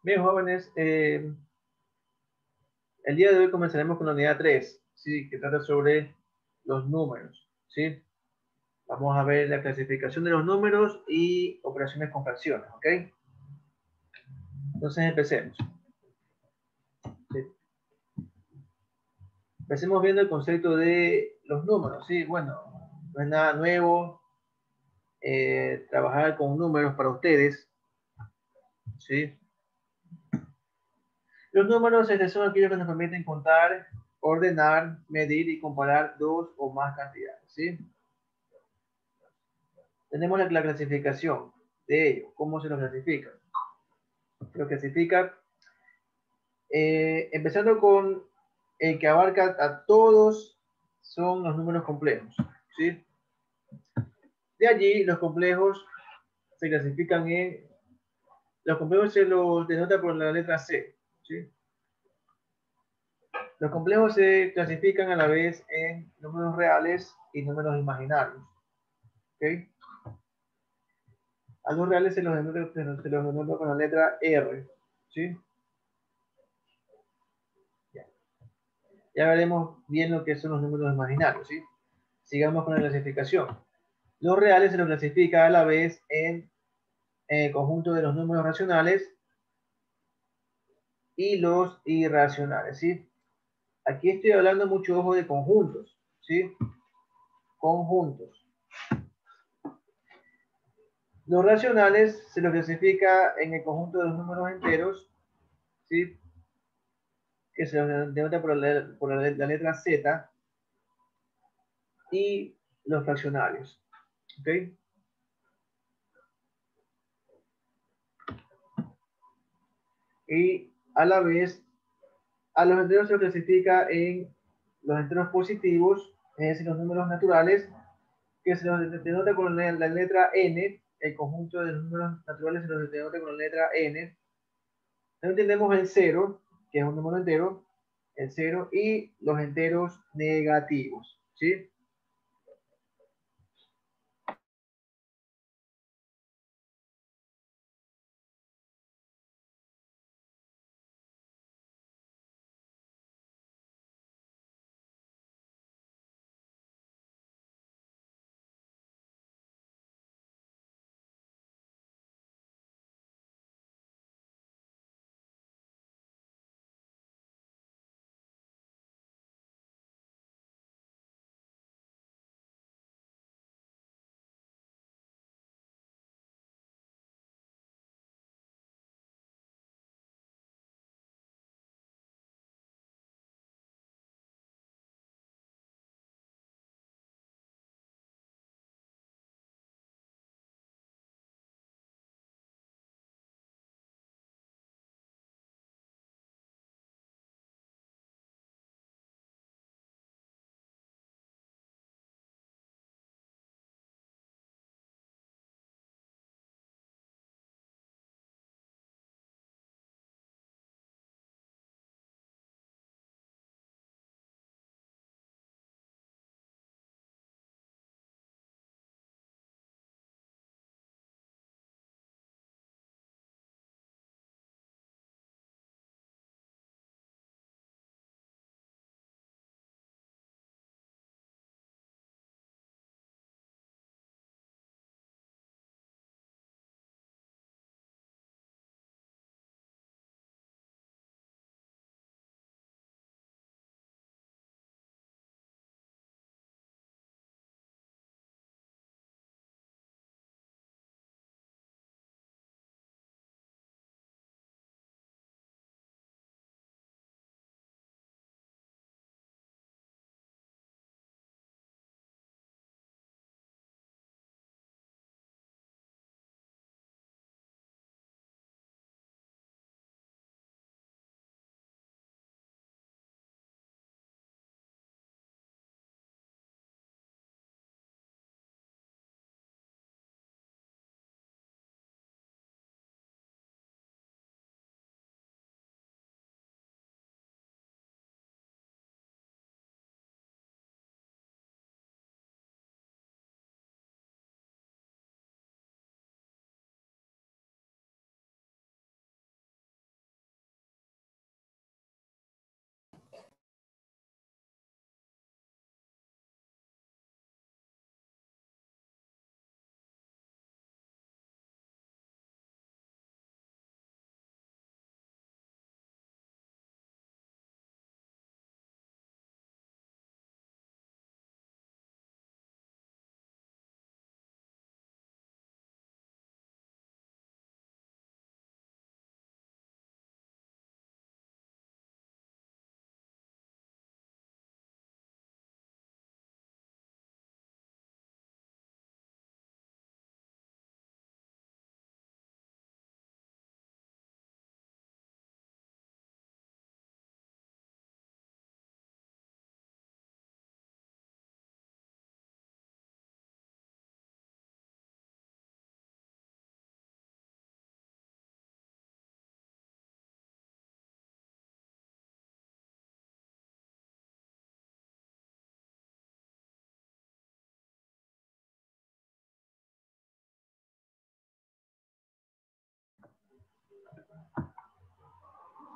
Bien, jóvenes, el día de hoy comenzaremos con la unidad 3, ¿sí? Que trata sobre los números, ¿sí? Vamos a ver la clasificación de los números y operaciones con fracciones, ¿ok? Entonces empecemos. ¿Sí? Empecemos viendo el concepto de los números, ¿sí? Bueno, no es nada nuevo trabajar con números para ustedes, ¿sí? Los números son aquellos que nos permiten contar, ordenar, medir y comparar dos o más cantidades, ¿sí? Tenemos la clasificación de ellos. ¿Cómo se los clasifica? Se los clasifica empezando con el que abarca a todos, son los números complejos, ¿sí? De allí los complejos se clasifican en, los complejos se los denota por la letra C, ¿sí? Los complejos se clasifican a la vez en números reales y números imaginarios, ¿ok? A los reales se los denota con la letra R, ¿sí? Ya veremos bien lo que son los números imaginarios, ¿sí? Sigamos con la clasificación. Los reales se los clasifica a la vez en el conjunto de los números racionales y los irracionales, ¿sí? Aquí estoy hablando mucho, ojo, de conjuntos, ¿sí? Conjuntos. Los racionales se los clasifica en el conjunto de los números enteros, ¿sí? Que se los denota por la letra Z, y los fraccionarios, ¿ok? Y a la vez, a los enteros se los clasifica en los enteros positivos, es decir, los números naturales, que se los denota con la letra N, el conjunto de los números naturales se los denota con la letra N. También tenemos el cero, que es un número entero, el cero, y los enteros negativos, ¿sí?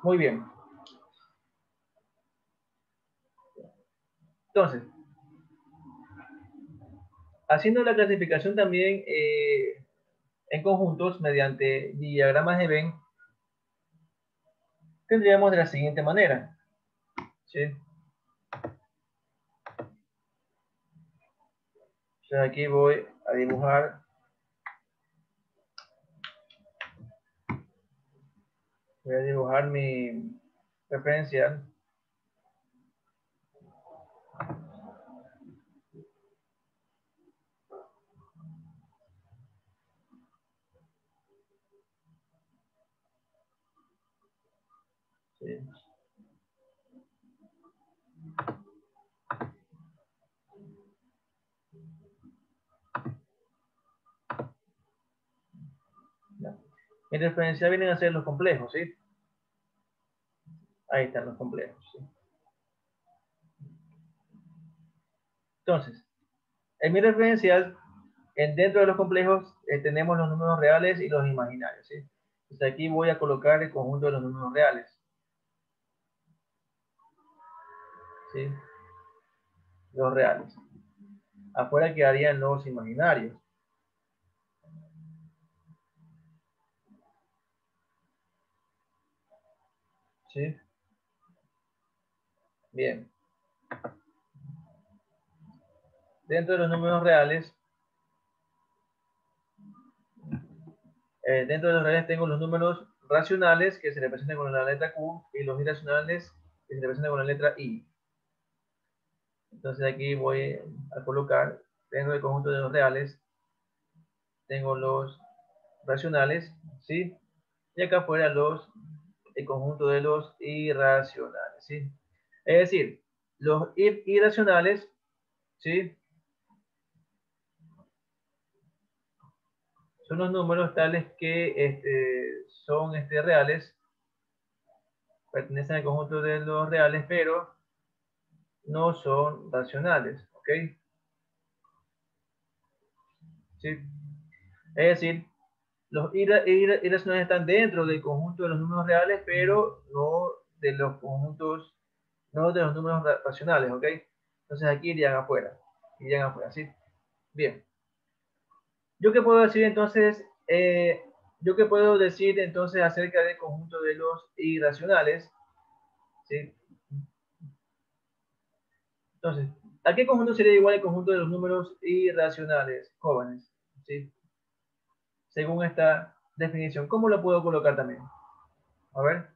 Muy bien. Entonces, haciendo la clasificación también en conjuntos mediante diagramas de Venn, tendríamos de la siguiente manera. ¿Sí? Entonces aquí voy a dibujar. Voy a dibujar mi referencial. ¿Sí? Ya. Mi referencial vienen a ser los complejos, ¿sí? Ahí están los complejos, ¿sí? Entonces, en mi referencial, dentro de los complejos, tenemos los números reales y los imaginarios, ¿sí? Entonces aquí voy a colocar el conjunto de los números reales, ¿sí? Los reales. Afuera quedarían los imaginarios. ¿Sí? Bien. Dentro de los números reales, dentro de los reales tengo los números racionales que se representan con la letra Q y los irracionales que se representan con la letra I. Entonces aquí voy a colocar dentro del conjunto de los reales, tengo los racionales, ¿sí? Y acá afuera el conjunto de los irracionales, ¿sí? Es decir, los irracionales, ¿sí? Son los números tales que son reales, pertenecen al conjunto de los reales, pero no son racionales, ¿ok? ¿Sí? Es decir, los irracionales están dentro del conjunto de los números reales, pero no de los conjuntos, no de los números racionales, ¿ok? Entonces aquí irían afuera, ¿sí? Bien. ¿Yo qué puedo decir entonces? ¿Yo qué puedo decir entonces acerca del conjunto de los irracionales? ¿Sí? Entonces, ¿a qué conjunto sería igual el conjunto de los números irracionales, jóvenes? ¿Sí? Según esta definición, ¿cómo lo puedo colocar también? A ver.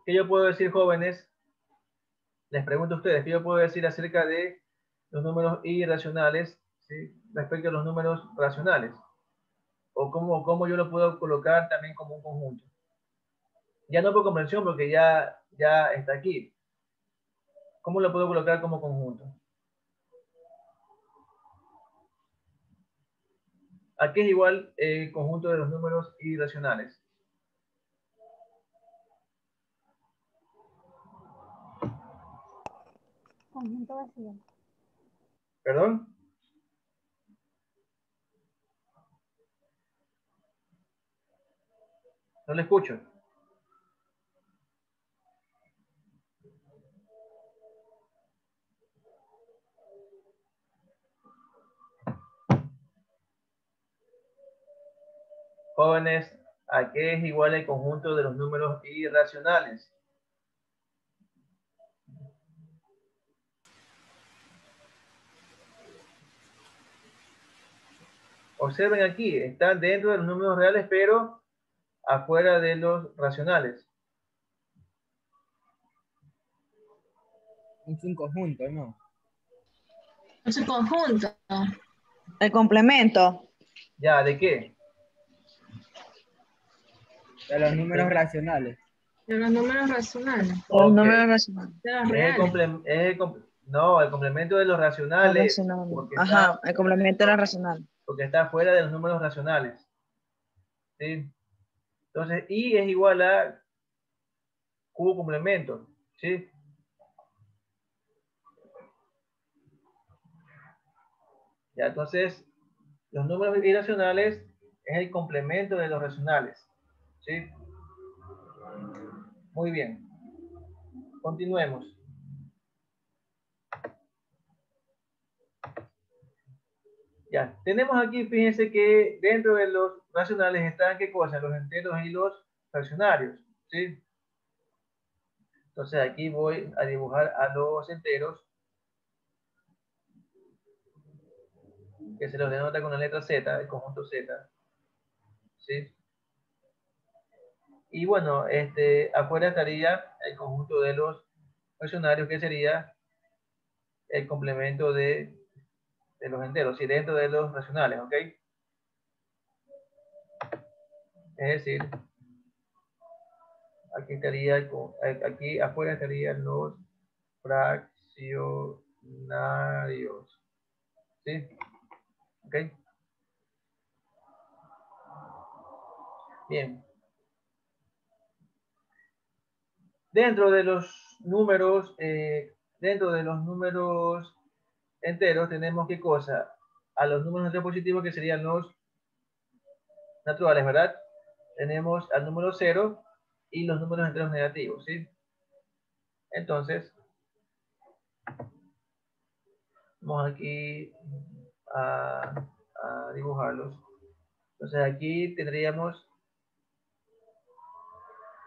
¿Qué yo puedo decir, jóvenes? Les pregunto a ustedes, ¿qué yo puedo decir acerca de los números irracionales, ¿sí? Respecto a los números racionales? ¿O cómo yo lo puedo colocar también como un conjunto? Ya no por comprensión, porque ya está aquí. ¿Cómo lo puedo colocar como conjunto? ¿A qué es igual el conjunto de los números irracionales? Conjunto vacío. ¿Perdón? No le escucho. Jóvenes, ¿a qué es igual el conjunto de los números irracionales? Observen aquí, están dentro de los números reales, pero afuera de los racionales. Es un conjunto, ¿no? Es un conjunto. El complemento. ¿Ya? ¿De qué? De los números racionales. De los números racionales. Los Ok. números racionales. De los Es el reales. no, el complemento de los Los racionales, racionales. Ajá, el complemento era racional. porque está fuera de los números racionales. ¿Sí? Entonces, I es igual a Q complemento. ¿Sí? Ya, entonces, los números irracionales es el complemento de los racionales. ¿Sí? Muy bien. Continuemos. Ya, tenemos aquí, fíjense que dentro de los racionales están, ¿qué cosas? Los enteros y los fraccionarios. ¿Sí? Entonces aquí voy a dibujar a los enteros, que se los denota con la letra Z, el conjunto Z. ¿Sí? Y bueno, afuera estaría el conjunto de los fraccionarios, que sería el complemento de los enteros, y dentro de los racionales, ¿ok? Es decir, aquí estaría, aquí afuera estarían los fraccionarios, ¿sí? ¿Ok? Bien. Dentro de los números, enteros tenemos ¿qué cosa? A los números enteros positivos, que serían los naturales, ¿verdad? Tenemos al número 0 y los números enteros negativos, ¿sí? Entonces, vamos aquí a dibujarlos. Entonces aquí tendríamos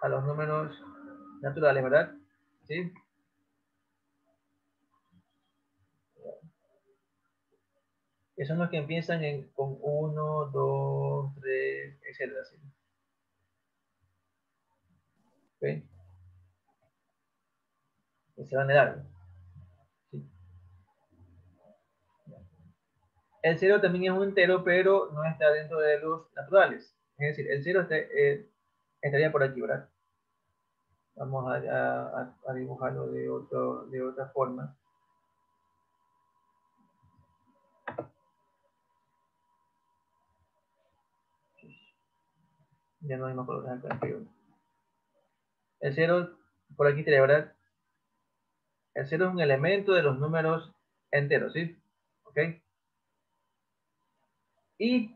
a los números naturales, ¿verdad? ¿Sí? Que son los que empiezan con 1, 2, 3, etcétera. ¿Sí? ¿Ok? Que se van de largo. ¿Sí? El 0 también es un entero, pero no está dentro de los naturales. Es decir, el 0 estaría por aquí, ¿verdad? Vamos a dibujarlo de otra forma. Ya no hay más colores acá. El 0, por aquí estaría, ¿verdad? El 0 es un elemento de los números enteros, ¿sí? ¿Ok? Y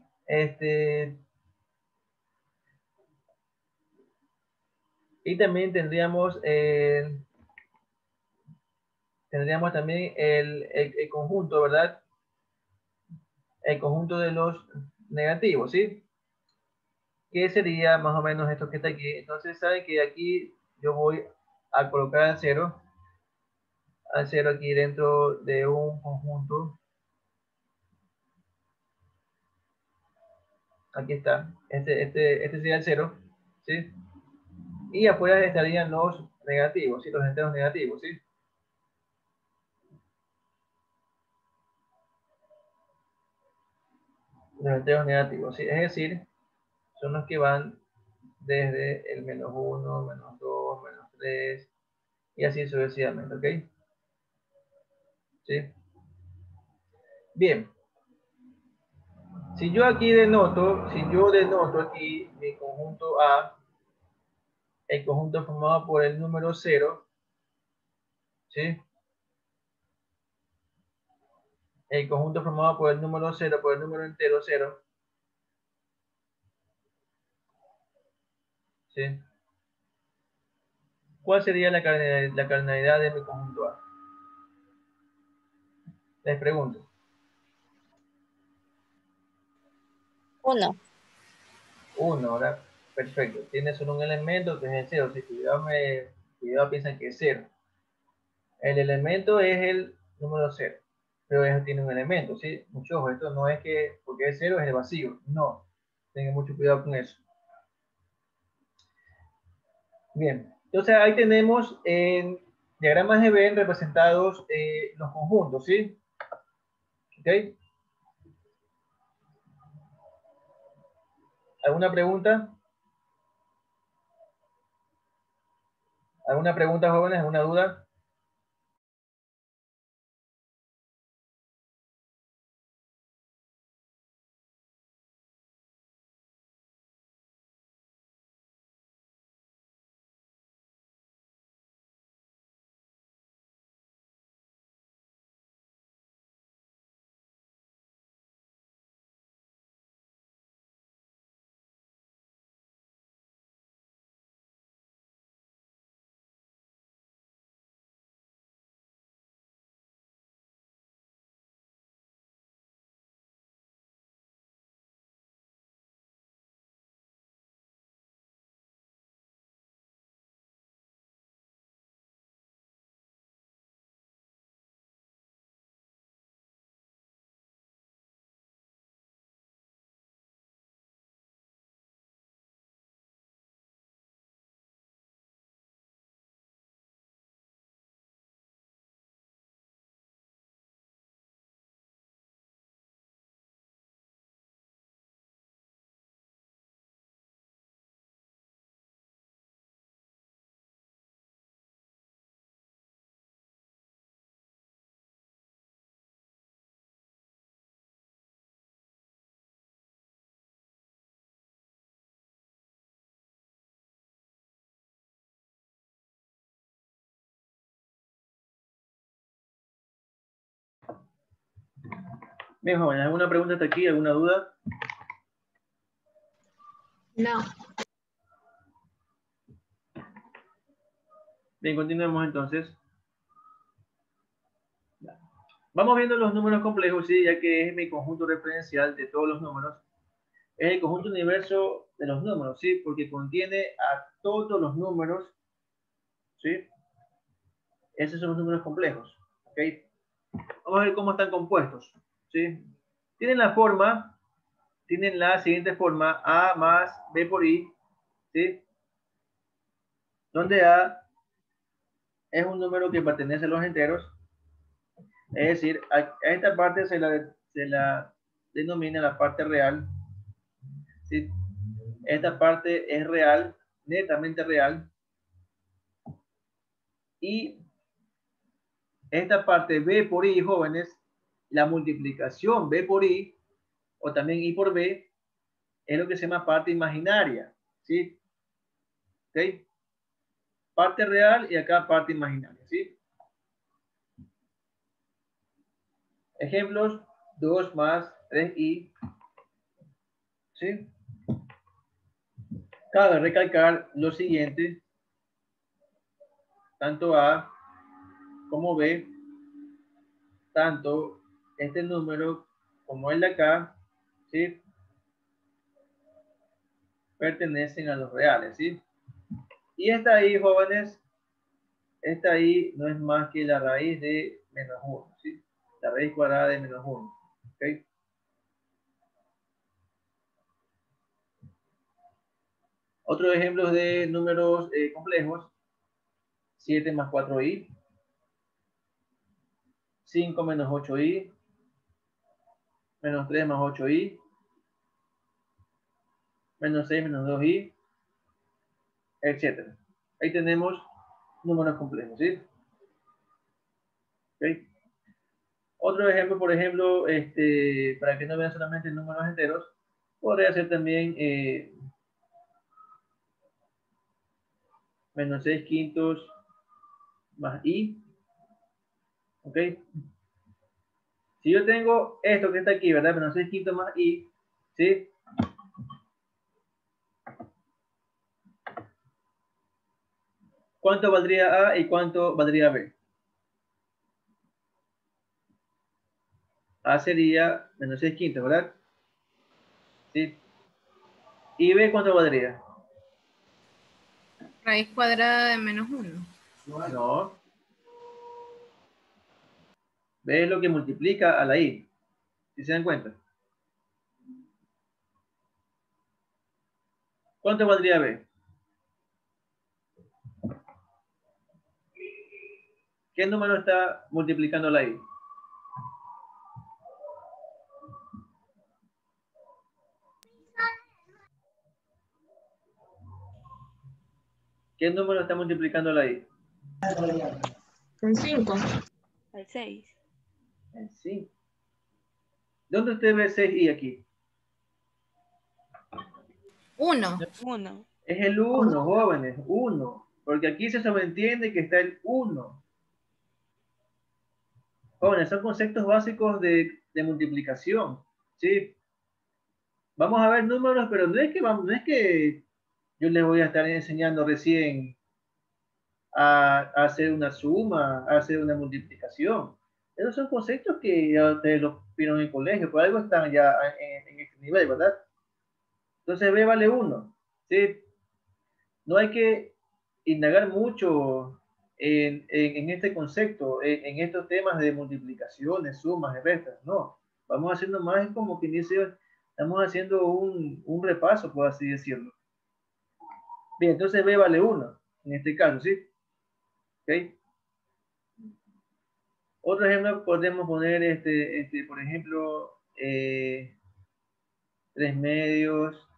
y también tendríamos también el conjunto, ¿verdad? El conjunto de los negativos, ¿sí? Que sería más o menos esto que está aquí. Entonces, saben que aquí yo voy a colocar al cero aquí dentro de un conjunto. Aquí está. Este sería el 0, ¿sí? Y afuera estarían los negativos, ¿sí? Los enteros negativos, ¿sí? Los enteros negativos, ¿sí? Es decir, son los que van desde el -1, -2, -3, y así sucesivamente, ¿ok? ¿Sí? Bien. Si yo denoto aquí mi conjunto A, el conjunto formado por el número 0, ¿sí? El conjunto formado por el número 0, por el número entero 0, ¿sí? ¿Cuál sería la cardinalidad de mi conjunto A? Les pregunto. 1. 1, ¿verdad? Perfecto. Tiene solo un elemento que es el 0. Si cuidado piensan que es 0. El elemento es el número 0. Pero eso tiene un elemento, ¿sí? Mucho ojo, esto no es que porque es 0 es el vacío. No. Tengan mucho cuidado con eso. Bien. Entonces ahí tenemos en diagramas de Venn representados los conjuntos, ¿sí? ¿Ok? ¿Alguna pregunta? ¿Alguna pregunta, jóvenes? ¿Alguna duda? Bien, jóvenes, ¿alguna pregunta hasta aquí? ¿Alguna duda? No. Bien, continuemos entonces. Vamos viendo los números complejos, ¿sí? Ya que es mi conjunto referencial de todos los números. Es el conjunto universo de los números, ¿sí? Porque contiene a todos los números, ¿sí? Esos son los números complejos, ¿ok? Vamos a ver cómo están compuestos, ¿sí? Tienen la siguiente forma, A más B por I, ¿sí? Donde A es un número que pertenece a los enteros, es decir, a esta parte se la denomina la parte real, ¿sí? Esta parte es real, netamente real, y esta parte B por I, jóvenes, la multiplicación B por I, o también I por B, es lo que se llama parte imaginaria, ¿sí? ¿Ok? Parte real y acá parte imaginaria, ¿sí? Ejemplos, 2 más 3i, ¿sí? Cabe recalcar lo siguiente, tanto A como B, tanto este número como el de acá, ¿sí? Pertenecen a los reales, ¿sí? Y esta i, jóvenes, esta i no es más que la raíz de menos 1, ¿sí? La raíz cuadrada de menos 1, ¿ok? Otros ejemplos de números complejos, 7 más 4i, 5 menos 8i, menos 3 más 8i, menos 6 menos 2i, etc. Ahí tenemos números complejos, ¿sí? ¿Okay? Otro ejemplo, por ejemplo, para que no vean solamente números enteros, podría ser también menos 6 quintos más i, ¿ok? Si yo tengo esto que está aquí, ¿verdad? Menos 6 quintos más i, ¿sí? ¿Cuánto valdría A y cuánto valdría B? A sería menos 6 quintos, ¿verdad? ¿Sí? ¿Y B cuánto valdría? Raíz cuadrada de menos 1. No. B es lo que multiplica a la I. ¿Sí se dan cuenta? ¿Cuánto valdría B? ¿Qué número está multiplicando la I? ¿Qué número está multiplicando la I? Con 5. El 6. El 5. ¿Dónde usted ve 6i aquí? 1. 1. Es el 1, jóvenes, 1. Porque aquí se sobreentiende que está el 1. Jóvenes, son conceptos básicos de multiplicación. ¿Sí? Vamos a ver números, pero no es que yo les voy a estar enseñando recién a hacer una suma, a hacer una multiplicación. Esos son conceptos que ya ustedes los vieron en el colegio, por algo están ya en este nivel, ¿verdad? Entonces B vale 1, ¿sí? No hay que indagar mucho en este concepto, en estos temas de multiplicaciones, sumas, y restas, no. Vamos haciendo más como quien dice, estamos haciendo un repaso, por así decirlo. Bien, entonces B vale 1, en este caso, ¿sí? ¿Ok? Otro ejemplo podemos poner, por ejemplo, 3 medios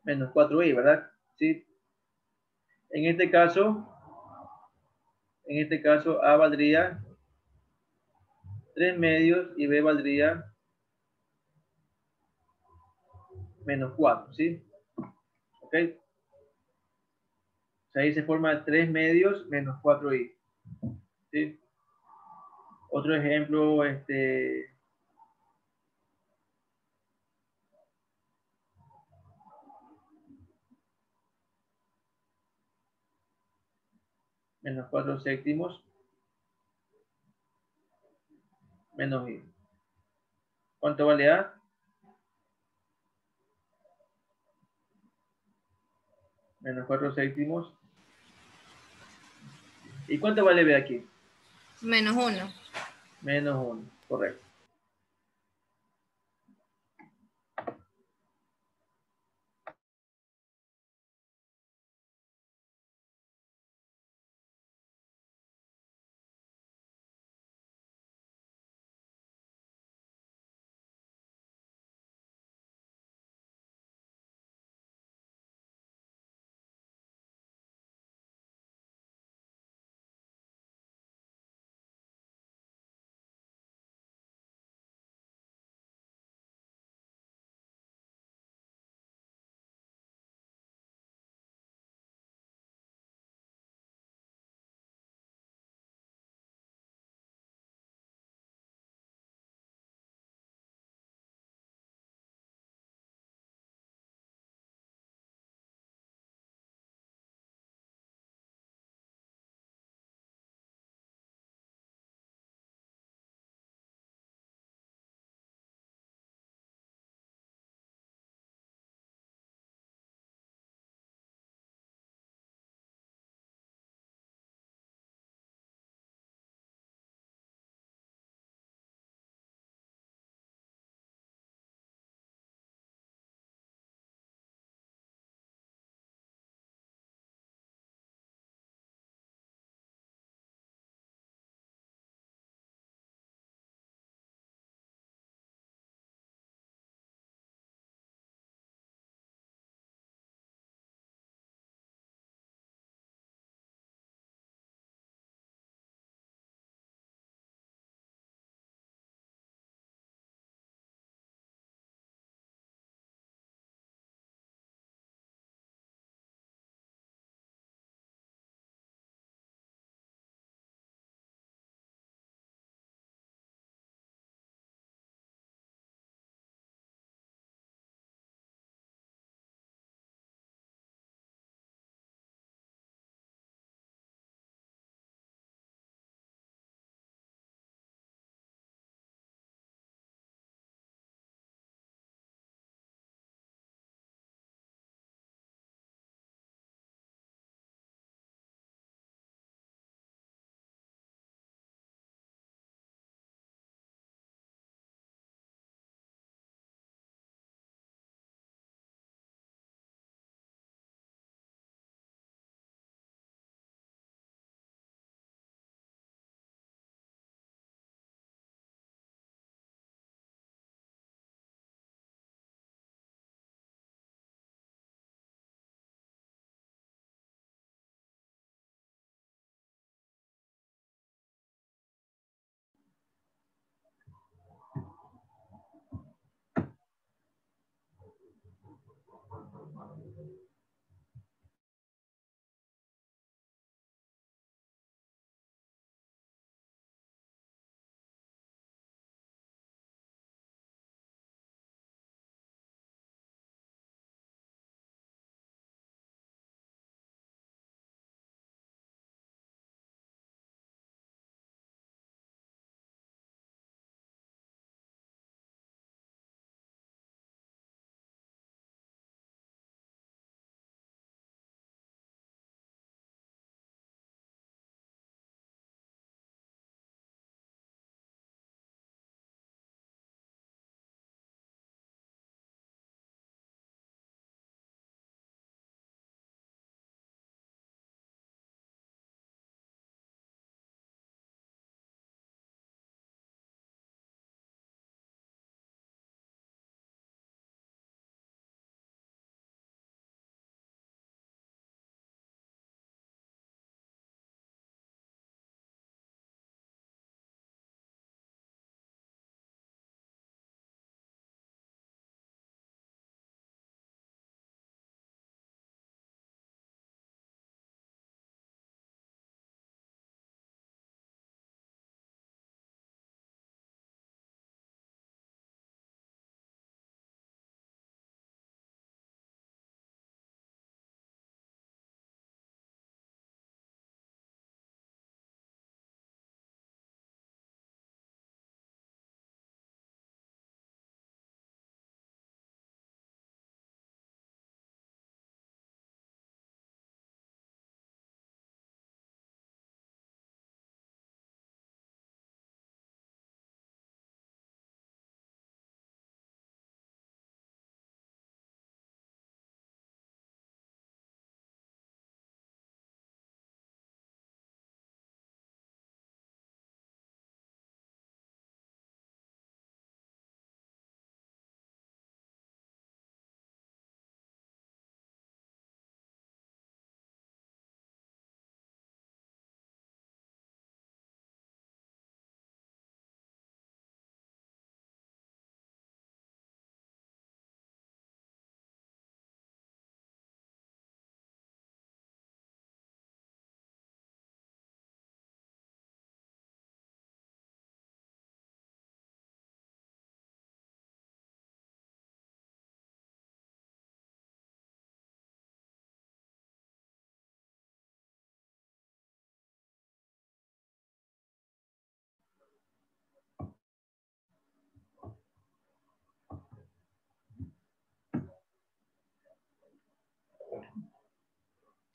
menos 4i, ¿verdad? ¿Sí? En este caso A valdría 3 medios y B valdría menos 4, ¿sí? ¿Ok? O sea, ahí se forma 3 medios menos 4i, ¿sí? Otro ejemplo, menos 4 séptimos menos I. ¿Cuánto vale A? Menos 4 séptimos. ¿Y cuánto vale B aquí? Menos 1. Menos 1, correcto.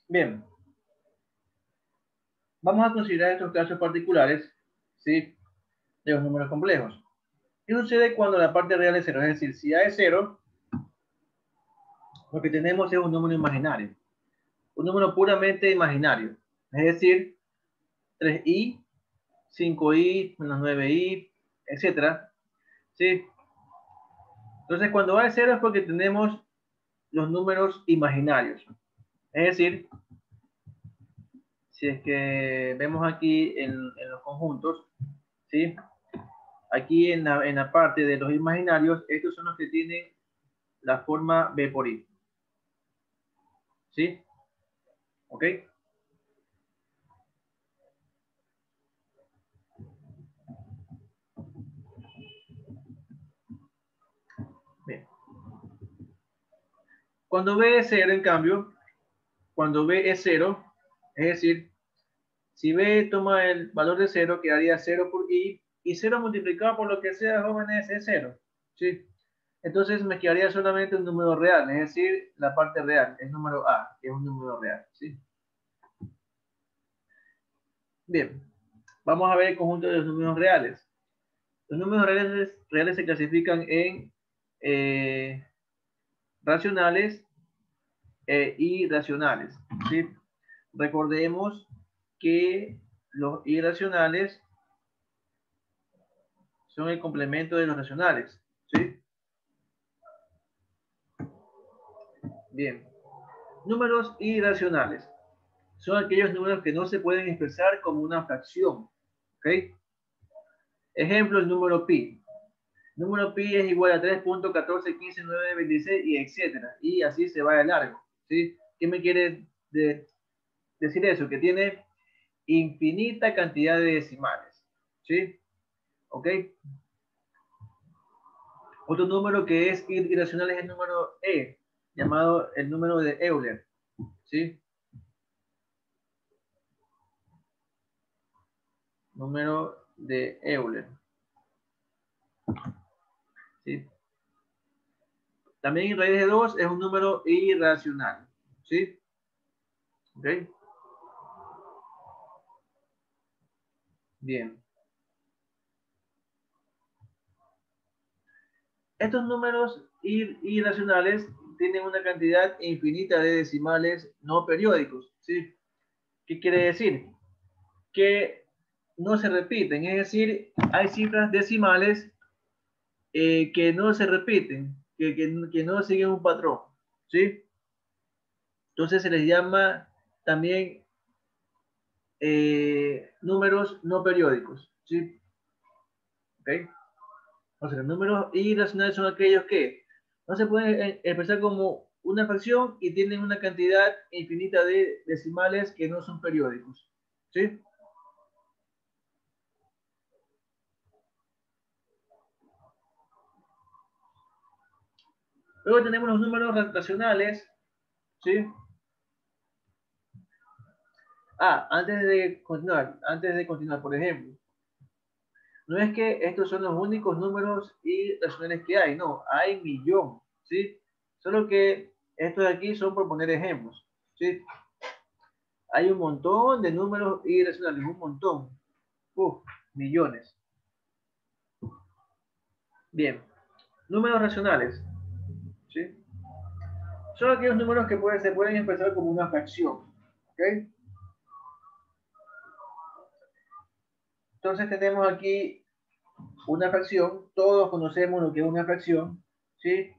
Bien. Vamos a considerar estos casos particulares, ¿sí? De los números complejos. ¿Qué sucede cuando la parte real es 0? Es decir, si A es 0, lo que tenemos es un número imaginario. Un número puramente imaginario. Es decir, 3i, 5i, menos 9i, etcétera. ¿Sí? Entonces, cuando A es 0 es porque tenemos los números imaginarios. Es decir, si es que vemos aquí en los conjuntos, ¿sí? Aquí en la parte de los imaginarios, estos son los que tienen la forma B por I. ¿Sí? ¿Ok? Bien. Cuando B es 0, en cambio, cuando B es 0, es decir, si B toma el valor de 0, quedaría 0 por I, y 0 multiplicado por lo que sea, jóvenes, es 0. ¿Sí? Entonces me quedaría solamente un número real, es decir, la parte real, el número A, que es un número real. ¿Sí? Bien, vamos a ver el conjunto de los números reales. Los números reales se clasifican en racionales e irracionales. ¿Sí? Recordemos que los irracionales son el complemento de los racionales. ¿Sí? Bien. Números irracionales son aquellos números que no se pueden expresar como una fracción. ¿Ok? Ejemplo, el número pi. Número pi es igual a 3.1415.926 y etcétera. Y así se va de largo. ¿Sí? ¿Qué me quiere decir eso? Que tiene infinita cantidad de decimales. ¿Sí? ¿Ok? Otro número que es irracional es el número E, llamado el número de Euler. ¿Sí? Número de Euler. ¿Sí? También raíz de 2 es un número irracional. ¿Sí? ¿Ok? Bien. Estos números irracionales tienen una cantidad infinita de decimales no periódicos. ¿Sí? ¿Qué quiere decir? Que no se repiten, es decir, hay cifras decimales que no se repiten, que no siguen un patrón. ¿Sí? Entonces se les llama también números no periódicos. ¿Sí? ¿Ok? O sea, los números irracionales son aquellos que no se pueden expresar como una fracción y tienen una cantidad infinita de decimales que no son periódicos. ¿Sí? Luego tenemos los números racionales. ¿Sí? Antes de continuar, por ejemplo, no es que estos son los únicos números irracionales que hay, no, hay millón, ¿sí? Solo que estos de aquí son por poner ejemplos, ¿sí? Hay un montón de números irracionales, un montón, millones. Bien, números racionales, ¿sí? Son aquellos números que se pueden expresar como una fracción, ¿ok? Entonces tenemos aquí una fracción, todos conocemos lo que es una fracción, ¿sí?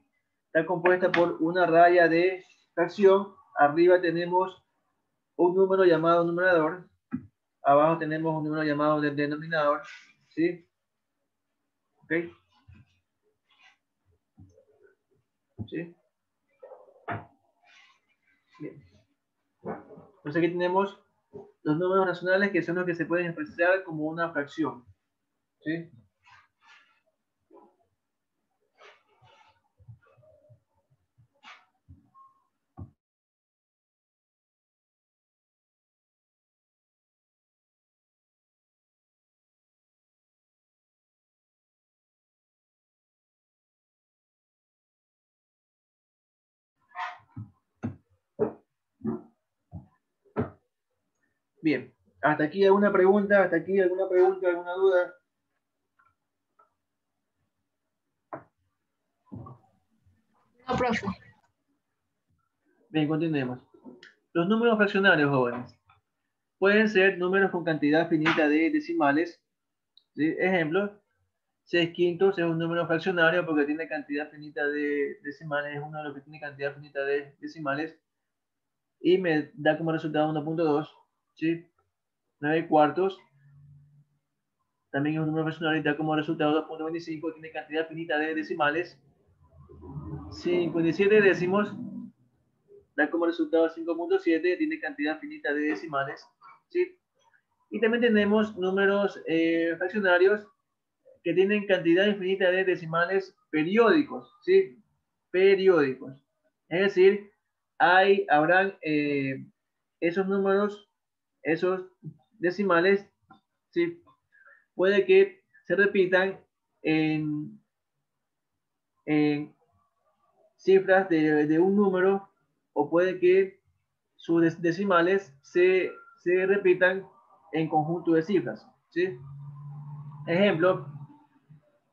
Está compuesta por una raya de fracción, arriba tenemos un número llamado numerador, abajo tenemos un número llamado denominador, ¿sí? ¿Ok? ¿Sí? Bien. Entonces aquí tenemos los números racionales que son los que se pueden expresar como una fracción, ¿sí? Bien. ¿Hasta aquí alguna pregunta? ¿Hasta aquí alguna pregunta, alguna duda? No, profe. Bien, continuemos. Los números fraccionarios, jóvenes, pueden ser números con cantidad finita de decimales. ¿Sí? Ejemplo, 6 quintos es un número fraccionario porque tiene cantidad finita de decimales, es uno de los que tiene cantidad finita de decimales, y me da como resultado 1.2. ¿Sí? 9 cuartos también es un número fraccionario y da como resultado 2.25, tiene cantidad finita de decimales. 57 décimos da como resultado 5.7, tiene cantidad finita de decimales. ¿Sí? Y también tenemos números fraccionarios que tienen cantidad infinita de decimales periódicos, ¿sí? Periódicos. Es decir, habrán esos números, esos decimales, ¿sí? Puede que se repitan en cifras de un número, o puede que sus decimales se repitan en conjunto de cifras, ¿sí? Ejemplo,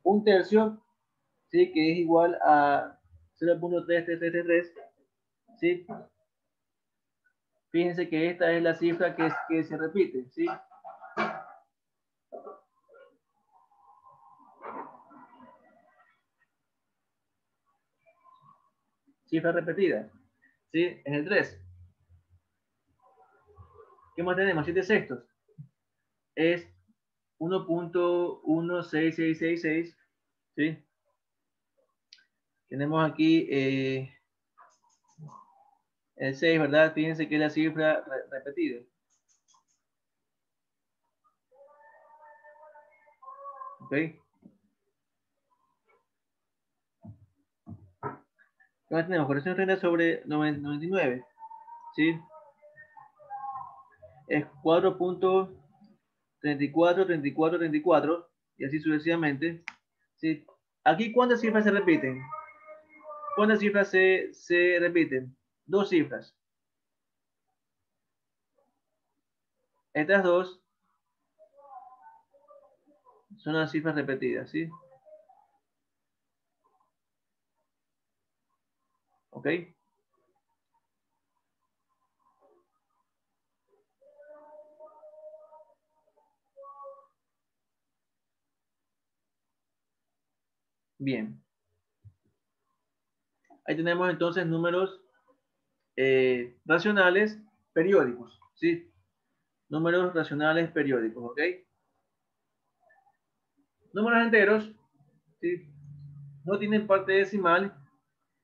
un tercio, ¿sí? Que es igual a 0.3333, ¿sí? Fíjense que esta es la cifra que se repite, ¿sí? Cifra repetida, ¿sí? Es el 3. ¿Qué más tenemos? 7 sextos. Es 1.16666, ¿sí? Tenemos aquí el 6, ¿verdad? Fíjense que es la cifra repetida. ¿Ok? ¿Qué más tenemos? Corrección 30 sobre 99, ¿sí? Es 4.343434 y así sucesivamente, ¿sí? Aquí, ¿cuántas cifras se repiten? ¿Cuántas cifras se repiten? Dos cifras. Estas dos son las cifras repetidas, ¿sí? ¿Ok? Bien. Ahí tenemos entonces números racionales periódicos, ¿sí? Números racionales periódicos, ¿ok? Números enteros, ¿sí? No tienen parte decimal,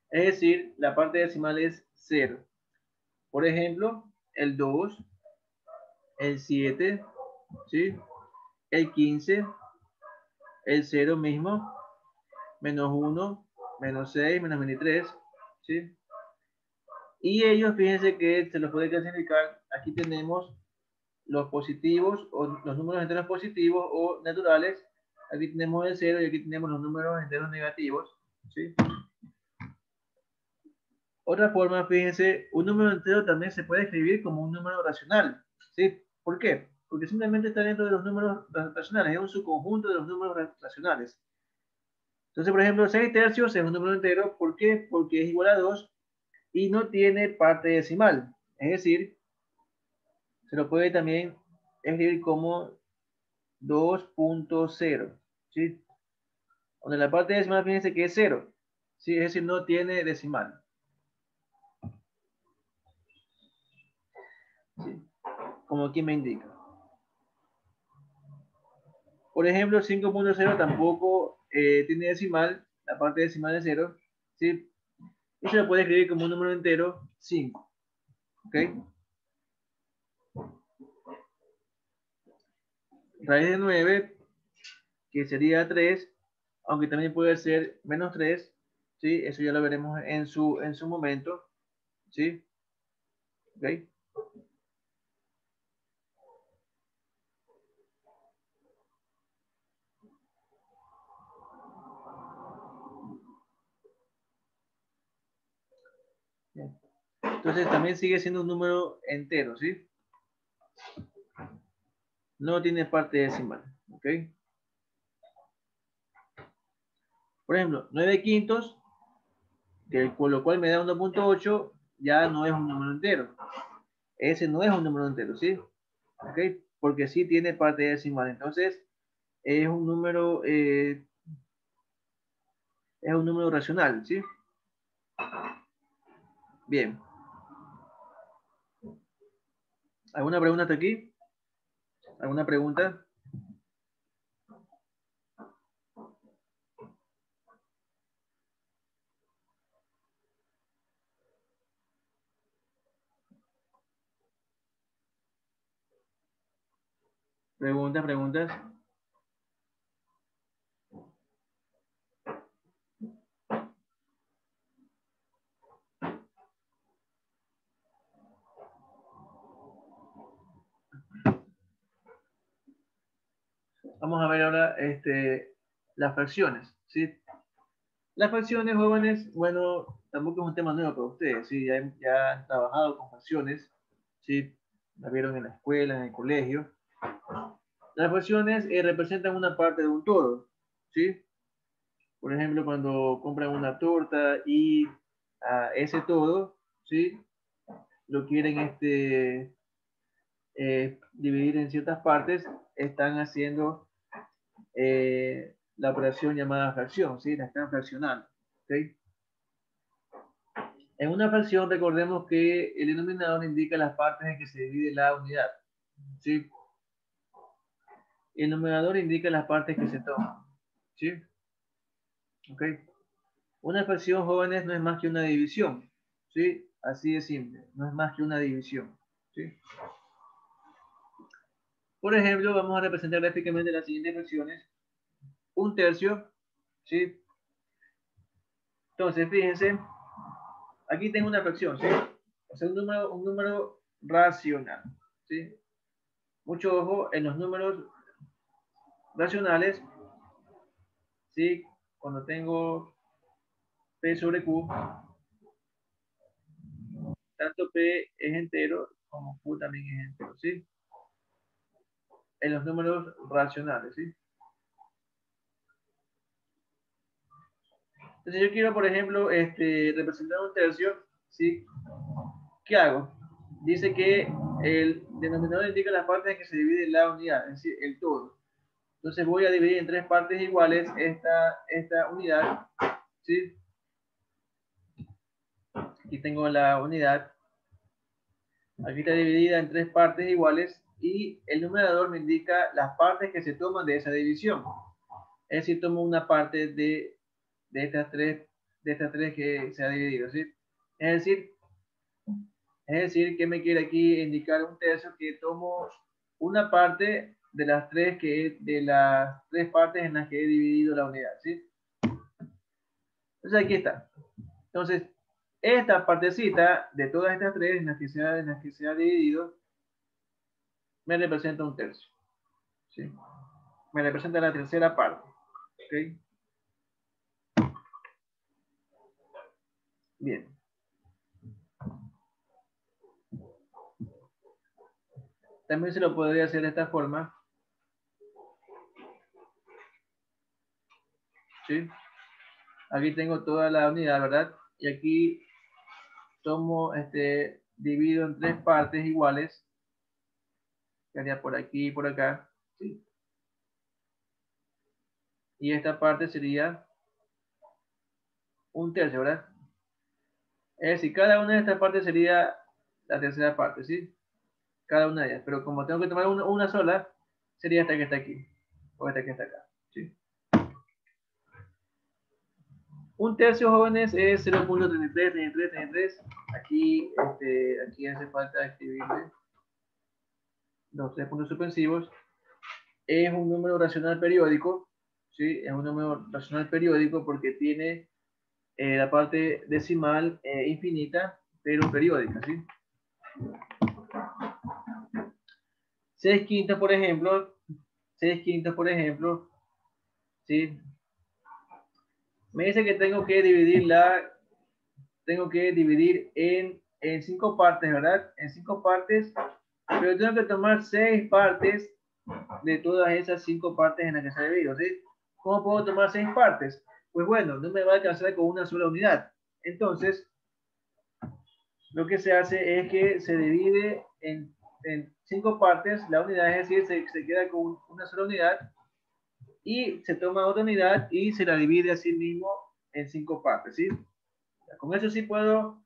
es decir, la parte decimal es 0. Por ejemplo, el 2, el 7, ¿sí? El 15, el 0 mismo, menos 1, menos 6, menos 23, ¿sí? Y ellos, fíjense que se los puede clasificar. Aquí tenemos los positivos o los números enteros positivos o naturales. Aquí tenemos el 0 y aquí tenemos los números enteros negativos, ¿sí? Otra forma, fíjense, un número entero también se puede escribir como un número racional, ¿sí? ¿Por qué? Porque simplemente está dentro de los números racionales, es un subconjunto de los números racionales. Entonces, por ejemplo, 6 tercios es un número entero. ¿Por qué? Porque es igual a 2 y no tiene parte decimal. Es decir, se lo puede también escribir como 2.0, ¿sí? Donde la parte decimal, fíjense que es 0, ¿sí? Es decir, no tiene decimal, ¿sí? Como aquí me indica. Por ejemplo, 5.0 tampoco tiene decimal, la parte decimal es 0, ¿sí? Y se lo puede escribir como un número entero, 5, ¿ok? Raíz de 9, que sería 3, aunque también puede ser menos 3, ¿sí? Eso ya lo veremos en su momento, ¿sí? ¿Ok? Bien. Entonces también sigue siendo un número entero, ¿sí? no tiene parte decimal. ¿Ok? Por ejemplo, 9 quintos, con lo cual me da 1.8, ya no es un número entero. Ese no es un número entero, ¿sí? ¿Ok? Porque sí tiene parte decimal. Entonces, es un número racional, ¿sí? Bien. ¿Alguna pregunta hasta aquí? ¿Alguna pregunta? ¿Preguntas? Vamos a ver ahora las fracciones, ¿sí? Las fracciones, jóvenes, bueno, tampoco es un tema nuevo para ustedes, ¿sí? Ya han trabajado con fracciones, ¿sí? La vieron en la escuela, en el colegio. Las fracciones representan una parte de un todo, ¿sí? Por ejemplo, cuando compran una torta y ese todo, ¿sí? Lo quieren dividir en ciertas partes, están haciendo la operación llamada fracción, ¿sí? La están fraccionando, ¿ok? En una fracción, recordemos que el denominador indica las partes en que se divide la unidad, ¿sí? El numerador indica las partes que se toman, ¿sí? ¿Ok? Una fracción, jóvenes, no es más que una división, ¿sí? Así de simple, no es más que una división, ¿sí? Por ejemplo, vamos a representar gráficamente las siguientes fracciones. Un tercio, ¿sí? Entonces, fíjense, aquí tengo una fracción, ¿sí? O sea, un número racional, ¿sí? Mucho ojo en los números racionales, ¿sí? Cuando tengo P sobre Q, tanto P es entero como Q también es entero, ¿sí? En los números racionales, ¿sí? Entonces yo quiero, por ejemplo, representar un tercio, ¿sí? ¿Qué hago? Dice que el denominador indica las partes en que se divide la unidad, es decir, el todo. Entonces voy a dividir en tres partes iguales esta unidad, ¿sí? Aquí tengo la unidad. Aquí está dividida en tres partes iguales y el numerador me indica las partes que se toman de esa división. Es decir, tomo una parte de estas tres que se ha dividido, ¿sí? Es decir, que me quiere aquí indicar un tercio que tomo una parte de las tres partes en las que he dividido la unidad, ¿sí? Entonces aquí está. Entonces, esta partecita de todas estas tres en las que se ha dividido me representa un tercio, ¿sí? Me representa la tercera parte, ¿ok? Bien. También se lo podría hacer de esta forma, ¿sí? Aquí tengo toda la unidad, ¿verdad? Y aquí tomo, divido en tres partes iguales, que haría por aquí y por acá, ¿sí? Y esta parte sería un tercio, ¿verdad? Es decir, cada una de estas partes sería la tercera parte, ¿sí? Cada una de ellas. Pero como tengo que tomar una sola, sería esta que está aquí, o esta que está acá, ¿sí? Un tercio, jóvenes, es 0.3333. Aquí hace falta escribirle los tres puntos suspensivos. Es un número racional periódico, ¿sí? Es un número racional periódico porque tiene la parte decimal infinita, pero periódica, ¿sí? 6 quintos, por ejemplo, 6 quintos, por ejemplo, ¿sí? Me dice que tengo que dividir en 5 partes, ¿verdad? En 5 partes, pero tengo que tomar 6 partes de todas esas 5 partes en las que se ha dividido, ¿sí? ¿Cómo puedo tomar 6 partes? Pues bueno, no me va a alcanzar con una sola unidad. Entonces, lo que se hace es que se divide en 5 partes la unidad, es decir, se queda con una sola unidad y se toma otra unidad y se la divide a sí mismo en 5 partes, ¿sí? Con eso sí podría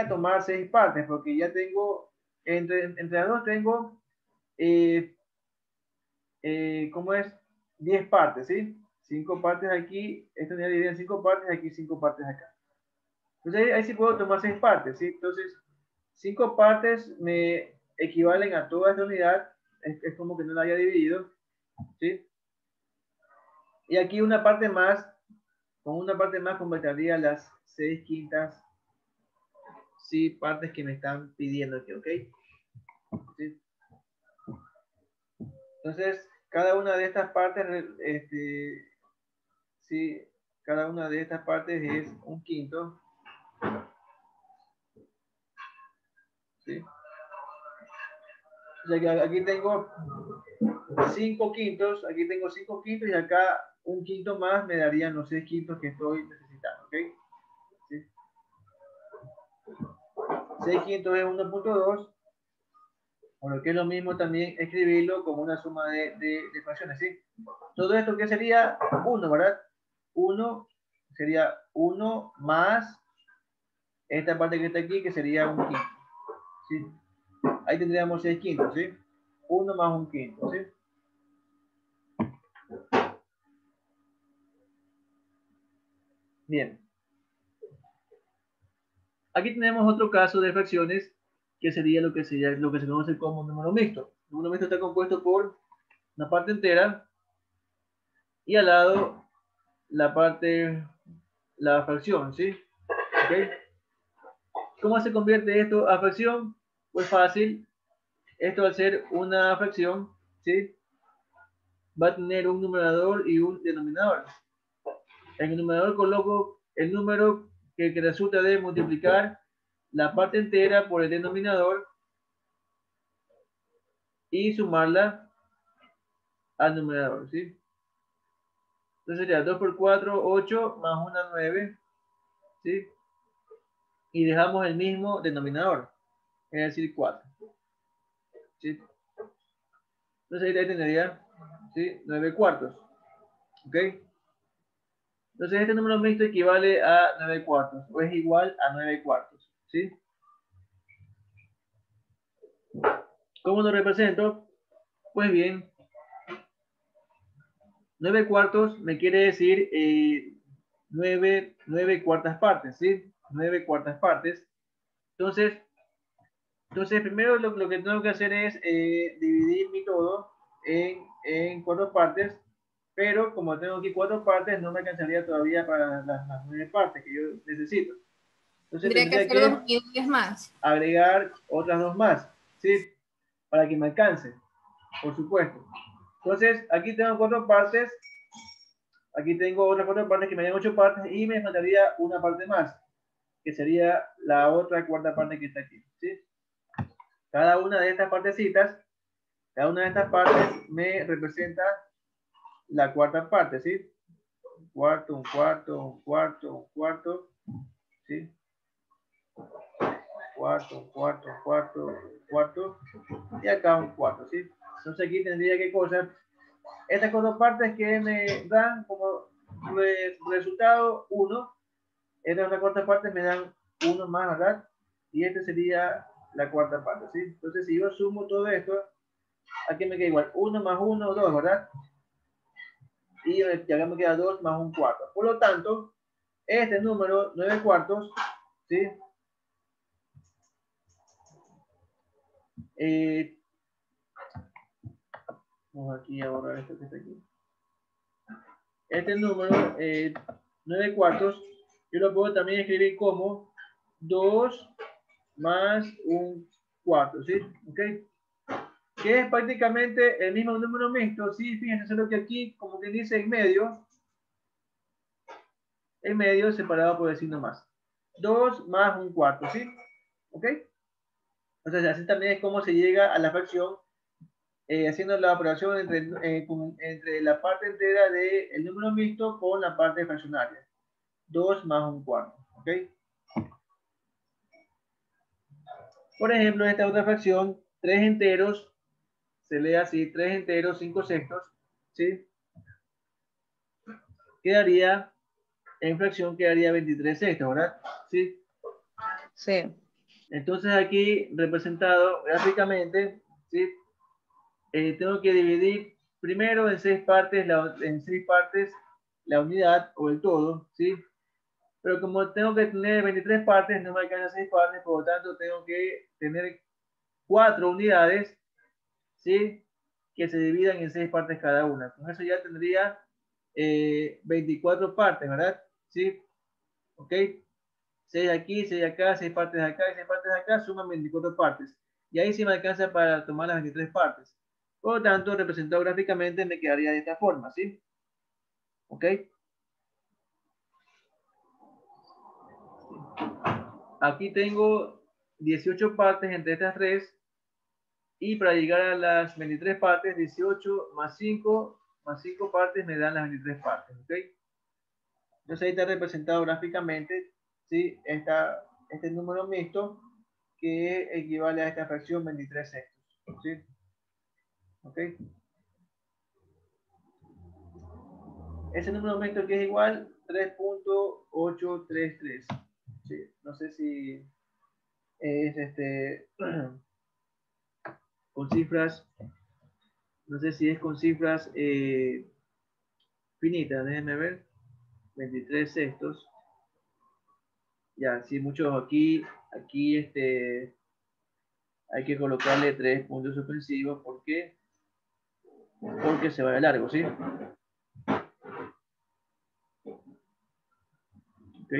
tomar 6 partes, porque ya tengo, entre las dos tengo, ¿cómo es? 10 partes, ¿sí? 5 partes aquí, esta unidad divide en 5 partes, aquí 5 partes acá. Entonces ahí sí puedo tomar 6 partes, ¿sí? Entonces, 5 partes me equivalen a toda esta unidad, es como que no la haya dividido, ¿sí? Y aquí una parte más, con una parte más completaría las 6/5, sí, partes que me están pidiendo aquí, ¿ok? ¿Sí? Entonces, cada una de estas partes, sí, cada una de estas partes es 1/5, ¿sí? O sea que aquí tengo 5/5, aquí tengo 5/5 y acá 1/5 más me darían los 6/5 que estoy necesitando, ¿ok? ¿Sí? 6/5 es 1.2, por lo que es lo mismo también escribirlo como una suma de fracciones, ¿sí? Todo esto, ¿qué sería? 1, ¿verdad? 1 sería 1 más esta parte que está aquí, que sería 1/5, ¿sí? Ahí tendríamos 6/5, ¿sí? 1 más 1/5, ¿sí? Bien. Aquí tenemos otro caso de fracciones que sería lo que se conoce como número mixto. El número mixto está compuesto por una parte entera y al lado la fracción, ¿sí? ¿Okay? ¿Cómo se convierte esto a fracción? Pues fácil. Esto al ser una fracción, ¿sí? Va a tener un numerador y un denominador. En el numerador coloco el número que resulta de multiplicar la parte entera por el denominador y sumarla al numerador, ¿sí? Entonces sería 2 por 4, 8, más 1, 9, ¿sí? Y dejamos el mismo denominador, es decir, 4, ¿sí? Entonces ahí tendría, ¿sí? 9 cuartos, ¿ok? Entonces este número mixto equivale a 9 cuartos, o es igual a 9 cuartos, ¿sí? ¿Cómo lo represento? Pues bien, 9 cuartos me quiere decir 9 cuartas partes, ¿sí? 9 cuartas partes. Entonces primero lo que tengo que hacer es dividir mi todo en 4 partes, pero como tengo aquí 4 partes, no me alcanzaría todavía para las 9 partes que yo necesito. Entonces Tendría que tendría hacer que 2 unidades más. agregar otras 2 más, ¿sí? Para que me alcance, por supuesto. Entonces, aquí tengo 4 partes, aquí tengo otras 4 partes que me dan 8 partes y me faltaría una parte más, que sería la otra cuarta parte que está aquí, ¿sí? Cada una de estas partecitas, cada una de estas partes me representa la cuarta parte, ¿sí? Un cuarto, un cuarto, un cuarto, un cuarto, ¿sí? Cuarto, un cuarto, un cuarto, un cuarto, y acá un cuarto, ¿sí? Entonces aquí tendría que coser estas 4 partes que me dan como resultado 1. Estas otras 4 partes me dan 1 más, ¿verdad? Y esta sería la cuarta parte, ¿sí? Entonces si yo sumo todo esto, aquí me queda igual 1 más 1, 2, ¿verdad? Y acá me queda 2 más un cuarto. Por lo tanto, este número 9 cuartos, ¿sí? Vamos aquí a borrar esto que está aquí. Este número 9 cuartos, yo lo puedo también escribir como 2 más un cuarto, ¿sí? ¿Ok? Que es prácticamente el mismo número mixto, ¿sí? Fíjense, solo que aquí, como que dice en medio separado por el signo más. 2 más un cuarto, ¿sí? ¿Ok? Entonces, así también es como se llega a la fracción haciendo la operación entre la parte entera del número mixto con la parte fraccionaria. 2 más un cuarto. ¿Ok? Por ejemplo, esta otra fracción, 3 enteros, se lee así, 3 enteros, 5 sextos, ¿sí? Quedaría, en fracción quedaría 23 sextos, ¿verdad? ¿Sí? Sí. Entonces aquí, representado gráficamente, ¿sí? Tengo que dividir primero en 6 partes, la unidad o el todo, ¿sí? Pero como tengo que tener 23 partes, no me alcanzan 6 partes, por lo tanto tengo que tener 4 unidades, ¿sí? Que se dividan en 6 partes cada una. Con eso ya tendría 24 partes, ¿verdad? ¿Sí? ¿Ok? 6 aquí, 6 acá, 6 partes acá y 6 partes acá, suman 24 partes. Y ahí sí me alcanza para tomar las 23 partes. Por lo tanto, representado gráficamente me quedaría de esta forma, ¿sí? ¿Ok? Aquí tengo 18 partes entre estas tres. Y para llegar a las 23 partes, 18 más 5 partes me dan las 23 partes. ¿Ok? Entonces ahí está representado gráficamente, ¿sí? Este número mixto que equivale a esta fracción 23 sextos. ¿Sí? ¿Ok? Ese número mixto que es igual 3.833. ¿Sí? No sé si es con cifras, no sé si es con cifras finitas, déjenme ver, 23 sextos. Ya, sí, muchos aquí hay que colocarle 3 puntos suspensivos porque se va de largo, ¿sí? Ok.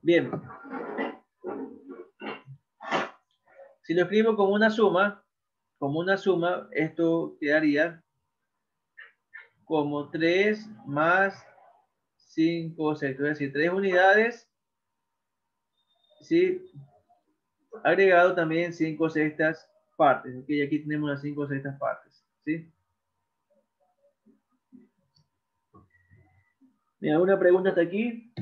Bien. Si lo escribo como una suma, esto quedaría como 3 más 5 sextos, es decir, 3 unidades, ¿sí? Agregado también 5 sextas partes, ¿ok? Y aquí tenemos las 5 sextas partes, ¿sí? Mira, ¿alguna pregunta hasta aquí?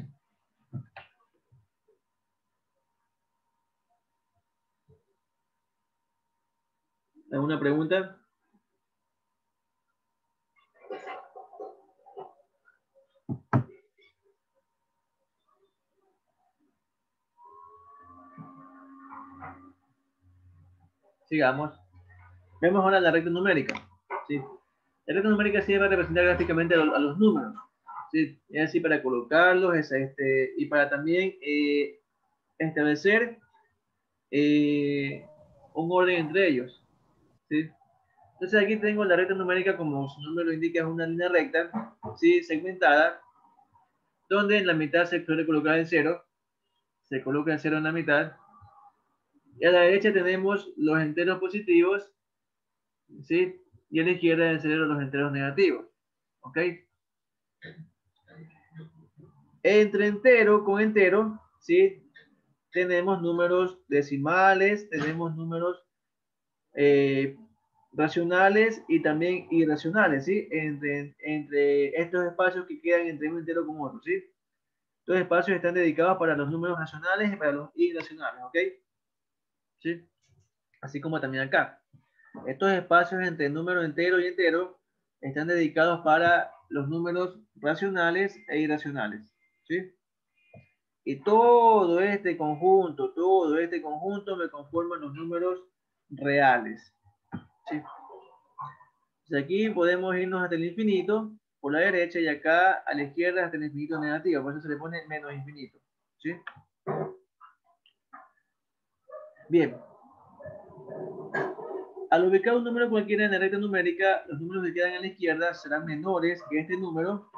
¿Alguna pregunta? Sigamos. Vemos ahora la recta numérica. ¿Sí? La recta numérica sí va a representar gráficamente a los números. ¿Sí? Es así para colocarlos y para también establecer un orden entre ellos. ¿Sí? Entonces aquí tengo la recta numérica, como su nombre lo indica, es una línea recta, ¿sí? Segmentada, donde en la mitad se suele colocar el 0, se coloca el 0 en la mitad, y a la derecha tenemos los enteros positivos, ¿sí? Y a la izquierda el 0 los enteros negativos. ¿Ok? Entre entero con entero, ¿sí? Tenemos números decimales, tenemos números racionales y también irracionales, ¿sí? Entre estos espacios que quedan entre un entero con otro, ¿sí? Estos espacios están dedicados para los números racionales y para los irracionales, ¿ok? ¿Sí? Así como también acá. Estos espacios entre número entero y entero están dedicados para los números racionales e irracionales, ¿sí? Y todo este conjunto me conforman los números reales, ¿sí? Entonces aquí podemos irnos hasta el infinito por la derecha y acá a la izquierda hasta el infinito negativo, por eso se le pone menos infinito, ¿sí? Bien. Al ubicar un número cualquiera en la recta numérica, los números que quedan a la izquierda serán menores que este número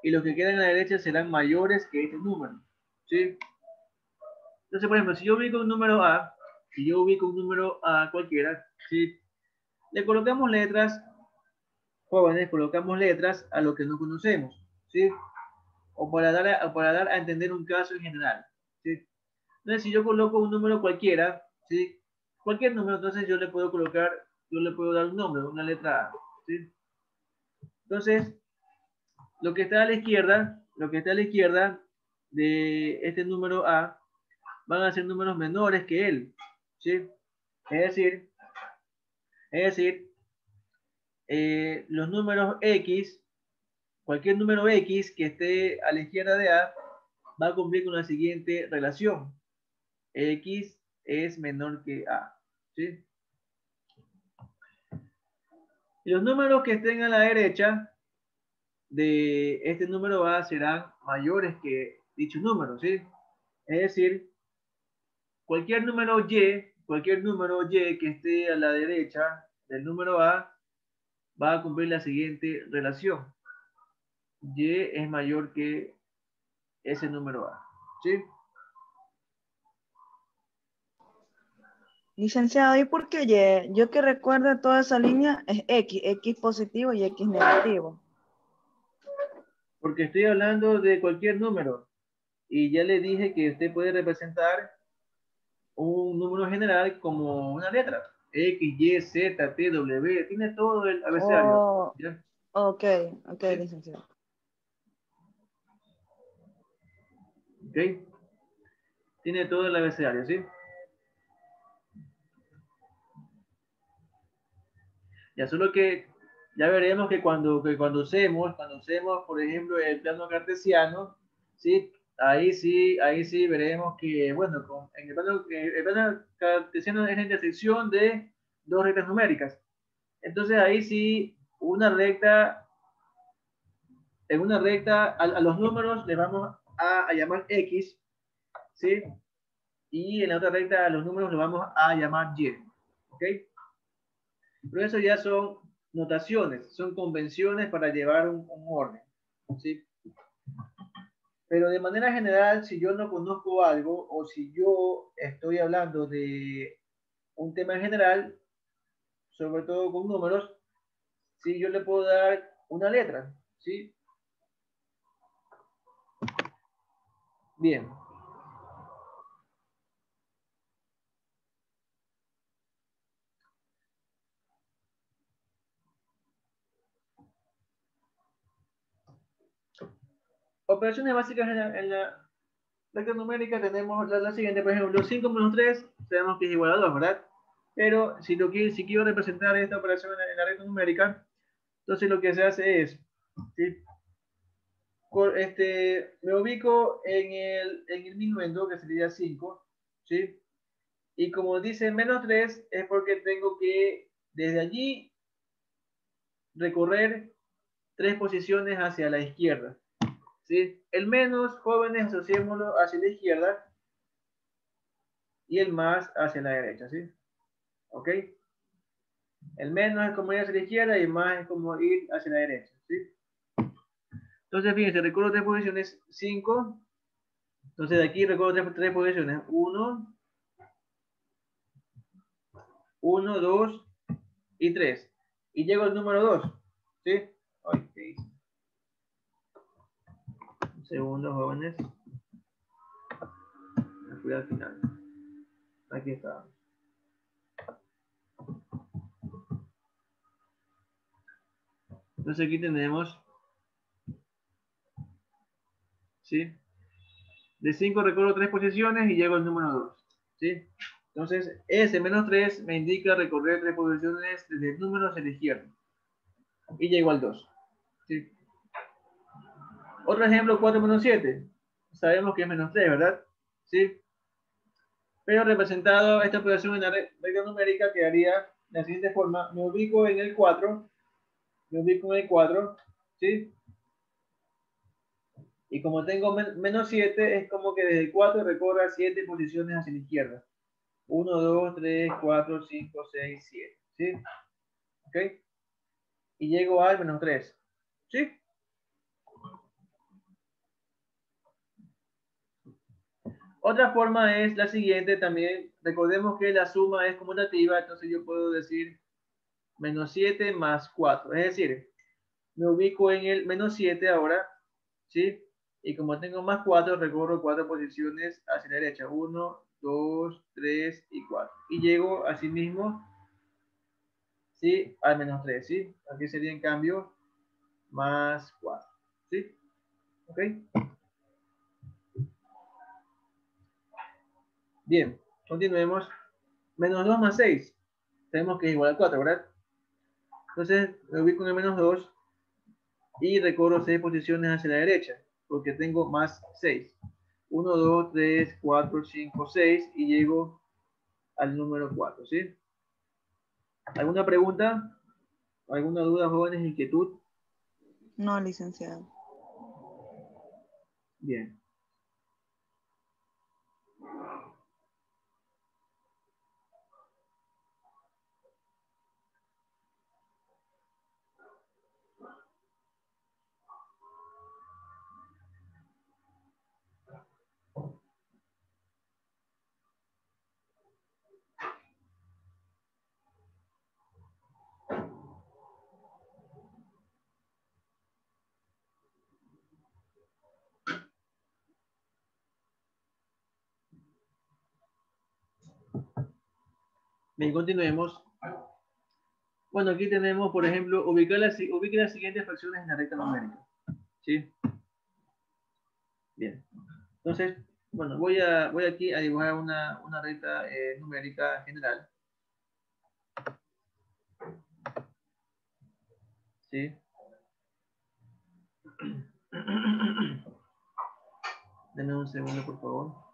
y los que quedan a la derecha serán mayores que este número, ¿sí? Entonces, por ejemplo, si yo ubico un número A cualquiera, ¿sí? Le colocamos letras, jóvenes, colocamos letras a lo que no conocemos, ¿sí? O para dar a entender un caso en general, ¿sí? Entonces, si yo coloco un número cualquiera, ¿sí? cualquier número, entonces yo le puedo colocar, yo le puedo dar un nombre, una letra A, ¿sí? Entonces, lo que está a la izquierda, lo que está a la izquierda de este número A, van a ser números menores que él, ¿sí? Es decir, los números X, cualquier número X que esté a la izquierda de A, va a cumplir con la siguiente relación. X es menor que A, ¿sí? Y los números que estén a la derecha de este número A serán mayores que dicho número, ¿sí? Es decir, cualquier número Y que esté a la derecha del número A va a cumplir la siguiente relación. Y es mayor que ese número A, ¿sí? Licenciado, ¿y por qué Y? Yo que recuerdo toda esa línea es X positivo y X negativo. Porque estoy hablando de cualquier número. Y ya le dije que usted puede representar un número general como una letra. X, Y, Z, T, W. Tiene todo el abecedario. Oh, ¿Ya? ok, ¿Sí? licenciado. ¿Ok? Tiene todo el abecedario, ¿sí? Ya solo que ya veremos que cuando usemos, por ejemplo, el plano cartesiano, ¿sí? Ahí sí veremos que, bueno, en el plano cartesiano es la intersección de dos rectas numéricas. Entonces ahí sí, en una recta, a los números les vamos a llamar X, ¿sí? Y en la otra recta a los números les vamos a llamar Y, ¿ok? Pero eso ya son notaciones, son convenciones para llevar un orden, ¿sí? Pero de manera general, si yo no conozco algo o si yo estoy hablando de un tema en general, sobre todo con números, sí, yo le puedo dar una letra, ¿sí? Bien. Operaciones básicas en la recta numérica tenemos la siguiente, por ejemplo, 5 menos 3, sabemos que es igual a 2, ¿verdad? Pero si quiero representar esta operación en la recta numérica, entonces lo que se hace es, ¿sí? Me ubico en el minuendo, que sería 5, ¿sí? Y como dice menos 3, es porque tengo que desde allí recorrer 3 posiciones hacia la izquierda, ¿sí? El menos, jóvenes, asociémoslo hacia la izquierda y el más hacia la derecha, ¿sí? ¿Ok? El menos es como ir hacia la izquierda y el más es como ir hacia la derecha, ¿sí? Entonces, fíjense, recuerdo 3 posiciones, 5. Entonces, de aquí recuerdo 3 posiciones, 1, 2 y 3. Y llego al número 2, ¿sí? Ay, ¿qué hice? Un segundo, jóvenes. Me fui al final. Aquí está. Entonces aquí tenemos, ¿sí? De 5 recorro 3 posiciones y llego al número 2, ¿sí? Entonces, ese menos 3 me indica recorrer 3 posiciones desde el número hacia la izquierda. Y llego al 2, ¿sí? Otro ejemplo, 4 menos 7. Sabemos que es menos 3, ¿verdad? ¿Sí? Pero representado esta operación en la regla numérica quedaría de la siguiente forma. Me ubico en el 4. ¿Sí? Y como tengo menos 7, es como que desde el 4 recorra 7 posiciones hacia la izquierda. 1, 2, 3, 4, 5, 6, 7. ¿Sí? ¿Ok? Y llego al menos 3. ¿Sí? Otra forma es la siguiente también. Recordemos que la suma es conmutativa, entonces yo puedo decir menos 7 más 4. Es decir, me ubico en el menos 7 ahora, ¿sí? Y como tengo más 4, recorro 4 posiciones hacia la derecha. 1, 2, 3 y 4. Y llego así mismo, ¿sí? Al menos 3, ¿sí? Aquí sería en cambio más 4, ¿sí? ¿Ok? Bien, continuemos. Menos 2 más 6. Sabemos que es igual a 4, ¿verdad? Entonces me ubico en el menos 2 y recorro 6 posiciones hacia la derecha, porque tengo más 6. 1, 2, 3, 4, 5, 6 y llego al número 4, ¿sí? ¿Alguna pregunta? ¿Alguna duda, jóvenes? ¿Inquietud? No, licenciado. Bien. Bien, continuemos. Bueno, aquí tenemos, por ejemplo, ubique las siguientes fracciones en la recta numérica. ¿Sí? Bien. Entonces, bueno, voy aquí a dibujar una recta numérica general. ¿Sí? Denme un segundo, por favor.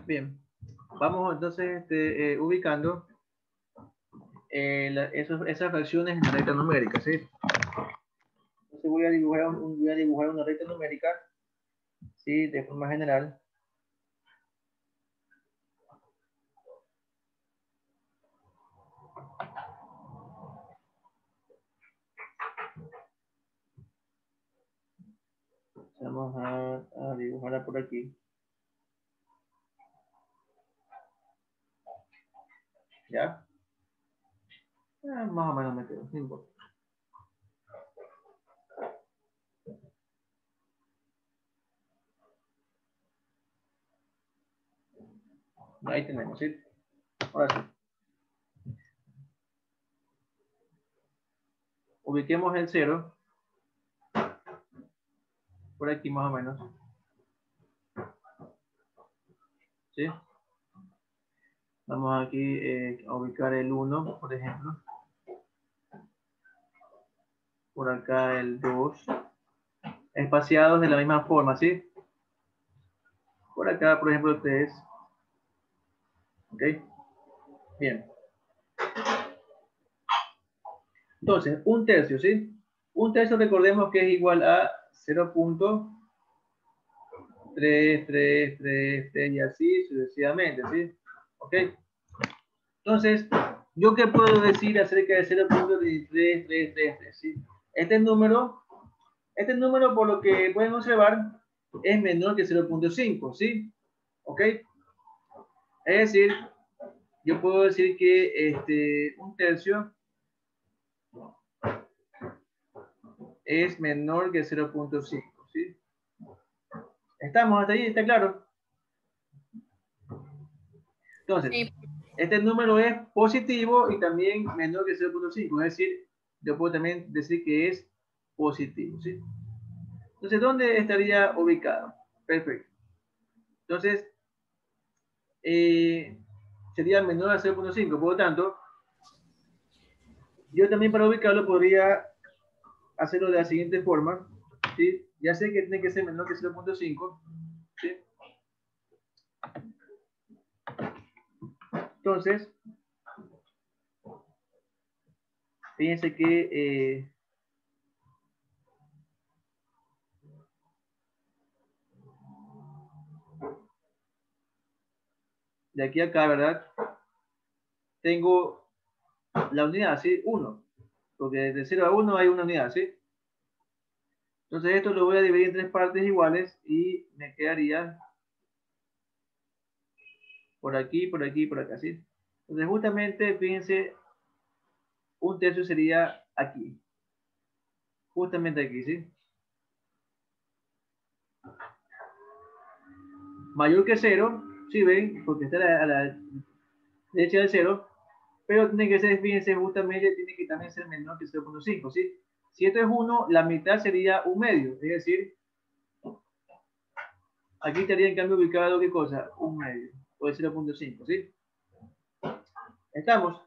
Bien. Vamos entonces ubicando esas fracciones en la recta numérica, ¿sí? Entonces voy a dibujar una recta numérica, ¿sí? De forma general. Vamos a dibujarla por aquí. ¿Ya? Más o menos me quedo, no importa. Ahí tenemos, ¿sí? Ahora sí. Ubiquemos el 0. Por aquí más o menos. ¿Sí? Vamos aquí a ubicar el 1, por ejemplo. Por acá el 2. Espaciados de la misma forma, ¿sí? Por acá, por ejemplo, el 3. ¿Ok? Bien. Entonces, un tercio, ¿sí? Un tercio recordemos que es igual a 0.333 y así sucesivamente, ¿sí? ¿Ok? Entonces, ¿yo qué puedo decir acerca de 0.333? ¿Sí? Este número, por lo que pueden observar, es menor que 0.5, ¿sí? ¿Ok? Es decir, yo puedo decir que un tercio es menor que 0.5, ¿sí? ¿Estamos hasta ahí? ¿Está claro? Entonces, Sí. este número es positivo y también menor que 0.5, es decir, yo puedo también decir que es positivo, ¿sí? Entonces, ¿dónde estaría ubicado? Perfecto. Entonces, sería menor a 0.5, por lo tanto, yo también para ubicarlo podría hacerlo de la siguiente forma, ¿sí? Ya sé que tiene que ser menor que 0.5, ¿sí? Entonces, fíjense que de aquí a acá, ¿verdad? Tengo la unidad, ¿sí? 1, porque de 0 a 1 hay una unidad, ¿sí? Entonces esto lo voy a dividir en 3 partes iguales y me quedaría por aquí, por aquí, por acá, ¿sí? Entonces justamente, fíjense, un tercio sería aquí. Justamente aquí, ¿sí? Mayor que 0, ¿sí ven? Porque está a la derecha del 0, pero tiene que ser, fíjense, justamente tiene que también ser menor que 0.5, ¿sí? Si esto es 1, la mitad sería un medio, es decir, aquí estaría en cambio ubicado, ¿qué cosa? Un medio, o el 0.5, ¿sí? ¿Estamos?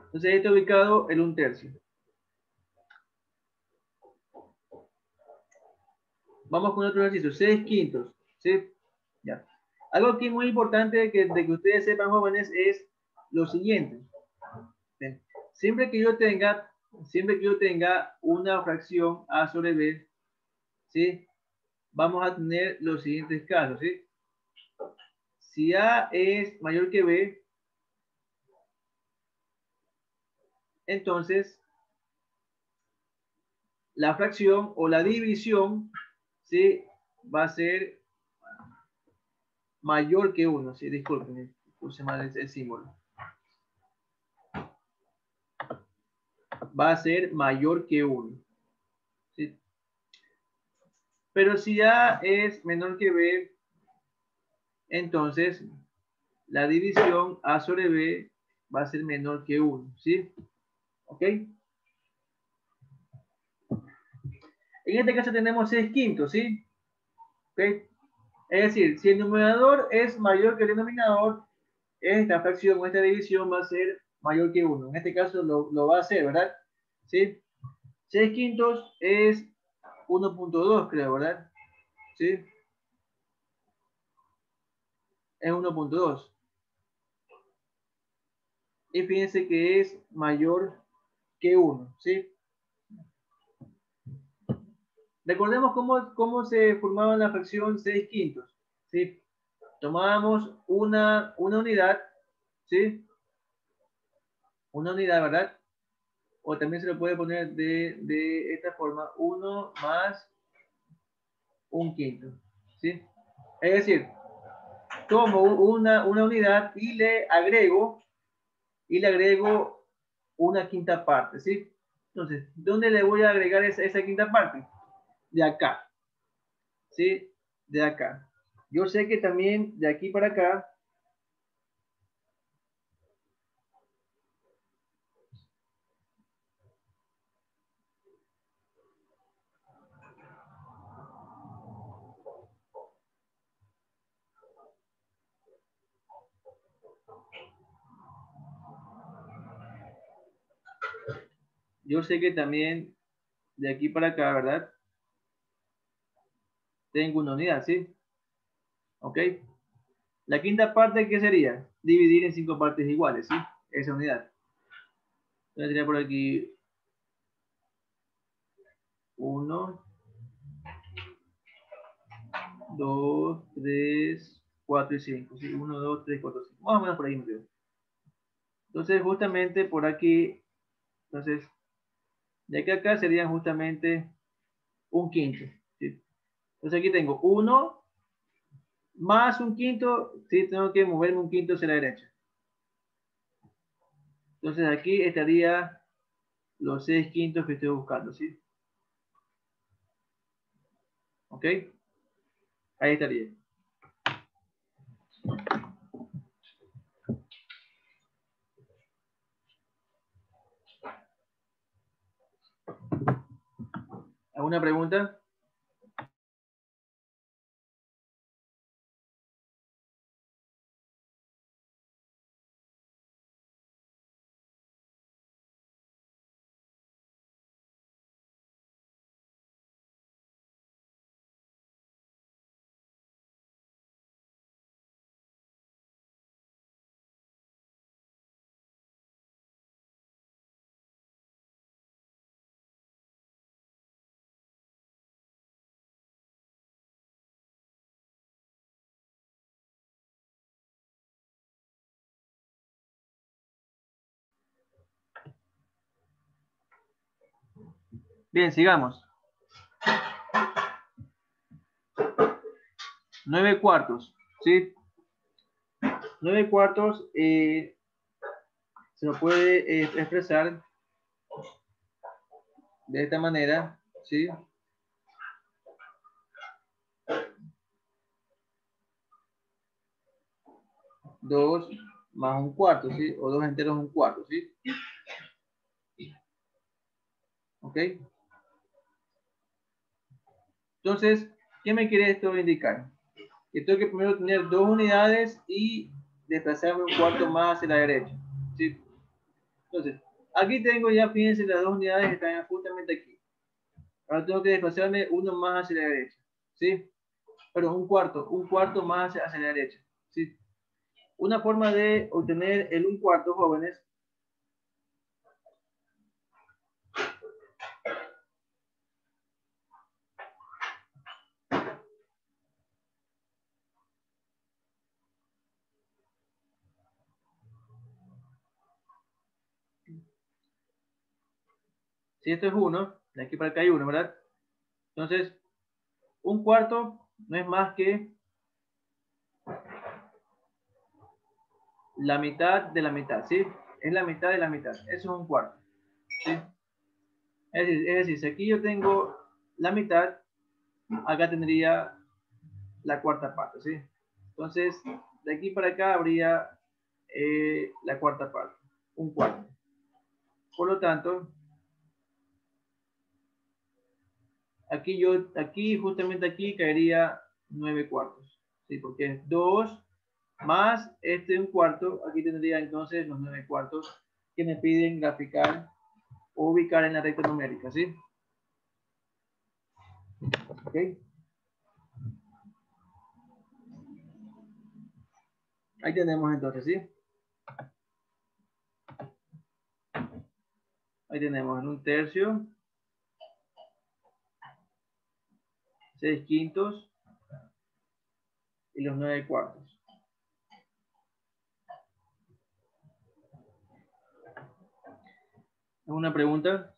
Entonces está ubicado en un tercio. Vamos con otro ejercicio, 6 quintos, ¿sí? Ya. Algo aquí muy importante de que ustedes sepan, jóvenes, es lo siguiente. ¿Sí? Siempre que yo tenga una fracción a sobre b, ¿sí? Vamos a tener los siguientes casos, ¿sí? Si a es mayor que b, entonces la fracción o la división, ¿sí? Va a ser mayor que 1, ¿sí? Disculpen, puse mal el símbolo. Va a ser mayor que 1, ¿sí? Pero si A es menor que B, entonces la división A sobre B va a ser menor que 1, ¿sí? ¿Ok? En este caso tenemos 6 quintos, ¿sí? ¿Ok? Es decir, si el numerador es mayor que el denominador, esta fracción o esta división va a ser mayor que 1. En este caso lo va a hacer, ¿verdad? ¿Sí? 6 quintos es 1.2, creo, ¿verdad? ¿Sí? Es 1.2. Y fíjense que es mayor que 1, ¿sí? Recordemos cómo se formaba la fracción 6 quintos, ¿sí? Tomábamos una unidad, ¿sí? Una unidad, ¿verdad? O también se lo puede poner de esta forma, 1 más un quinto, ¿sí? Es decir, tomo una unidad y le agrego una quinta parte, ¿sí? Entonces, ¿dónde le voy a agregar esa quinta parte? De acá, ¿sí? De acá. Yo sé que también de aquí para acá, yo sé que también de aquí para acá, ¿verdad? Tengo una unidad, ¿sí? ¿Ok? La quinta parte, ¿qué sería? Dividir en 5 partes iguales, ¿sí? Esa unidad. Entonces tenía por aquí 1, 2, 3, 4 y 5, ¿sí? 1, 2, 3, 4, 5. Más o menos por ahí me quedo. Entonces, justamente por aquí, entonces, de aquí a acá serían justamente un quinto, ¿sí? Entonces aquí tengo 1 más un quinto, ¿sí? Tengo que moverme un quinto hacia la derecha. Entonces aquí estaría los 6/5 que estoy buscando, ¿sí? ¿Ok? Ahí estaría. ¿Alguna pregunta? Bien, sigamos. 9/4, ¿sí? 9/4 se lo puede expresar de esta manera, ¿sí? 2 más 1/4, ¿sí? O 2 enteros 1/4, ¿sí? ¿Ok? Entonces, ¿qué me quiere esto indicar? Que tengo que primero tener 2 unidades y desplazarme 1/4 más hacia la derecha, ¿sí? Entonces, aquí tengo ya, fíjense, las 2 unidades que están justamente aquí. Ahora tengo que desplazarme 1 más hacia la derecha, ¿sí? Pero 1/4 más hacia la derecha, ¿sí? Una forma de obtener el 1/4, jóvenes, si esto es 1, de aquí para acá hay 1, ¿verdad? Entonces, 1/4 no es más que la mitad de la mitad, ¿sí? Es la mitad de la mitad, eso es 1/4, ¿sí? Es decir, si aquí yo tengo la mitad, acá tendría la cuarta parte, ¿sí? Entonces, de aquí para acá habría la cuarta parte, 1/4. Por lo tanto, aquí, justamente aquí, caería 9/4, ¿sí? Porque es 2 más este 1/4, aquí tendría entonces los 9/4 que me piden graficar o ubicar en la recta numérica, ¿sí? ¿Ok? Ahí tenemos entonces, ¿sí? Ahí tenemos en 1/3, 6/5 y los 9/4. ¿Alguna pregunta?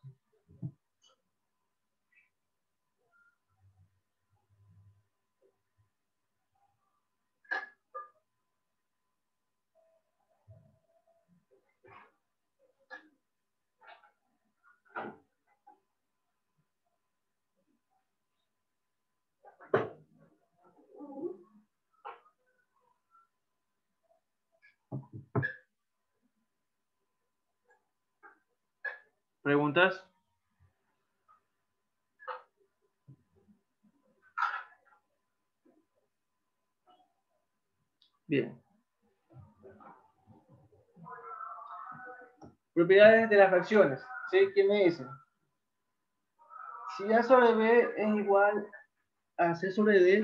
¿Preguntas? Bien. Propiedades de las fracciones, ¿sí? ¿Qué me dicen? Si A sobre B es igual a C sobre D,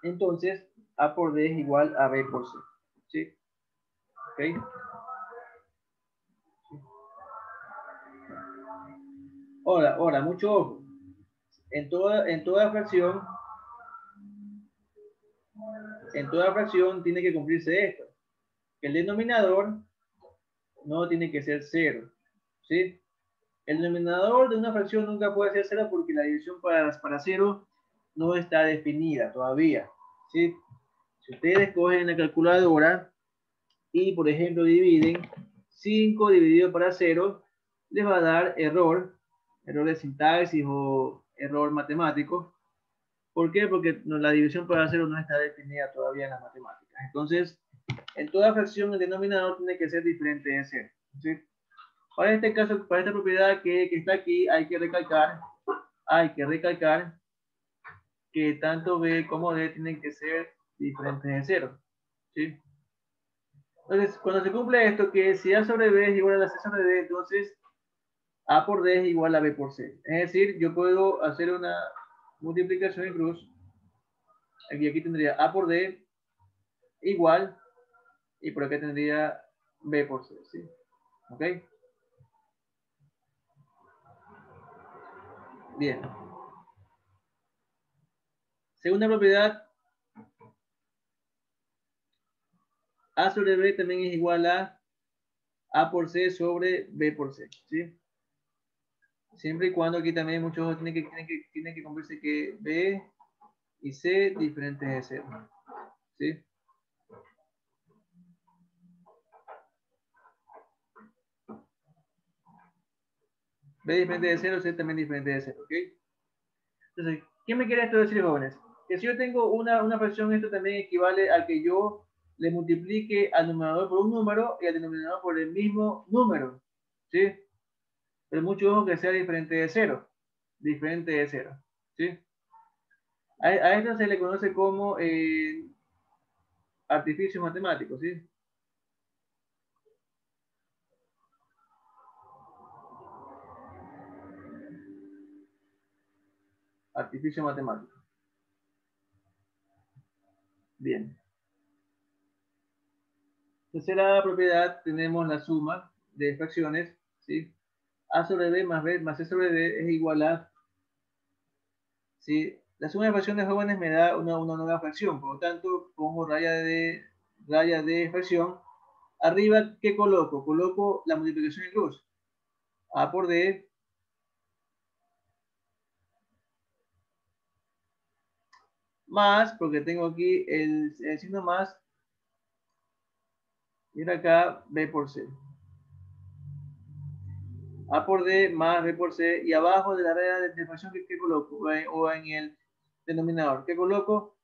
entonces A por D es igual a B por C, ¿sí? ¿Ok? Ahora, mucho ojo. En toda fracción tiene que cumplirse esto. El denominador no tiene que ser 0, ¿sí? El denominador de una fracción nunca puede ser 0 porque la división para 0 no está definida todavía, ¿sí? Si ustedes cogen la calculadora y, por ejemplo, dividen 5 dividido para 0, les va a dar error de sintaxis o error matemático. ¿Por qué? Porque la división por cero no está definida todavía en las matemáticas. Entonces, en toda fracción el denominador tiene que ser diferente de cero. ¿Sí? Para este caso, para esta propiedad que está aquí, hay que recalcar que tanto b como d tienen que ser diferentes de cero. ¿Sí? Entonces, cuando se cumple esto, que si a sobre b es igual a c sobre d, entonces a por d es igual a b por c. Es decir, yo puedo hacer una multiplicación en cruz. Aquí tendría a por d igual, y por acá tendría b por c. ¿Sí? ¿Ok? Bien. Segunda propiedad, a sobre b también es igual a por c sobre b por c. ¿Sí? Siempre y cuando aquí también muchos ojos tienen que cumplirse que b y c diferentes de cero. ¿Sí? B diferente de 0, C también diferente de 0, ¿ok? Entonces, ¿qué me quiere esto decir, jóvenes? Que si yo tengo una fracción, esto también equivale a que yo le multiplique al numerador por un número y al denominador por el mismo número, ¿sí? Pero mucho ojo que sea diferente de 0, ¿sí? A esto se le conoce como artificio matemático, ¿sí? Artificio matemático. Bien. Tercera propiedad, tenemos la suma de fracciones, ¿sí? A sobre b más c sobre d es igual a, ¿sí? La suma de fracciones jóvenes me da una nueva fracción, por lo tanto pongo raya de fracción. Arriba, ¿qué coloco? Coloco la multiplicación en cruz. A por d más, porque tengo aquí el signo más, y acá b por c. A por d más b por c, y abajo de la raya de fracción, ¿qué coloco? O en el denominador, ¿qué coloco?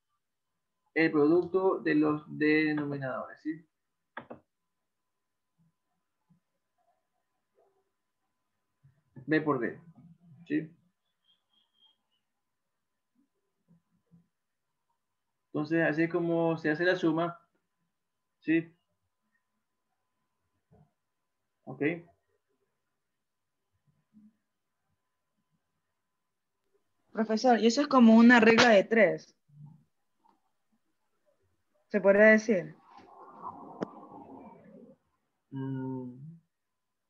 El producto de los denominadores, ¿sí? B por D, ¿sí? Entonces, así es como se hace la suma, ¿sí? ¿Ok? Profesor, y eso es como una regla de 3. ¿Se podría decir?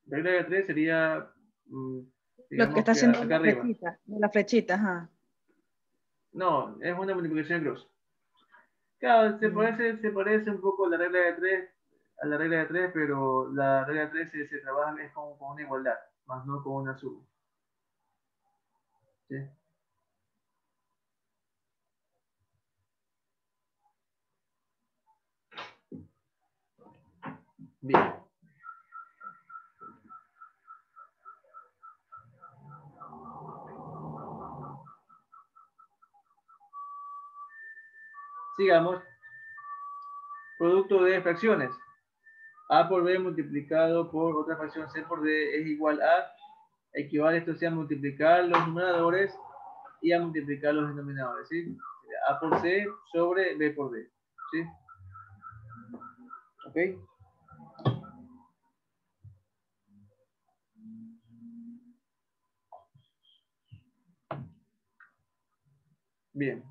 Regla de 3 sería, Lo que digamos está que haciendo acá la arriba. flechita, de la flechita, ajá. No, es una multiplicación de cruz. Claro, Mm. se parece un poco a la regla de 3, pero la regla de 3 se trabaja es con una igualdad, más no con una suma. ¿Sí? Bien. Sigamos. Producto de fracciones. A por B multiplicado por otra fracción C por D es igual a, equivale esto sea a multiplicar los numeradores y a multiplicar los denominadores, ¿sí? A por C sobre B por D, ¿sí? ¿Ok? Bien.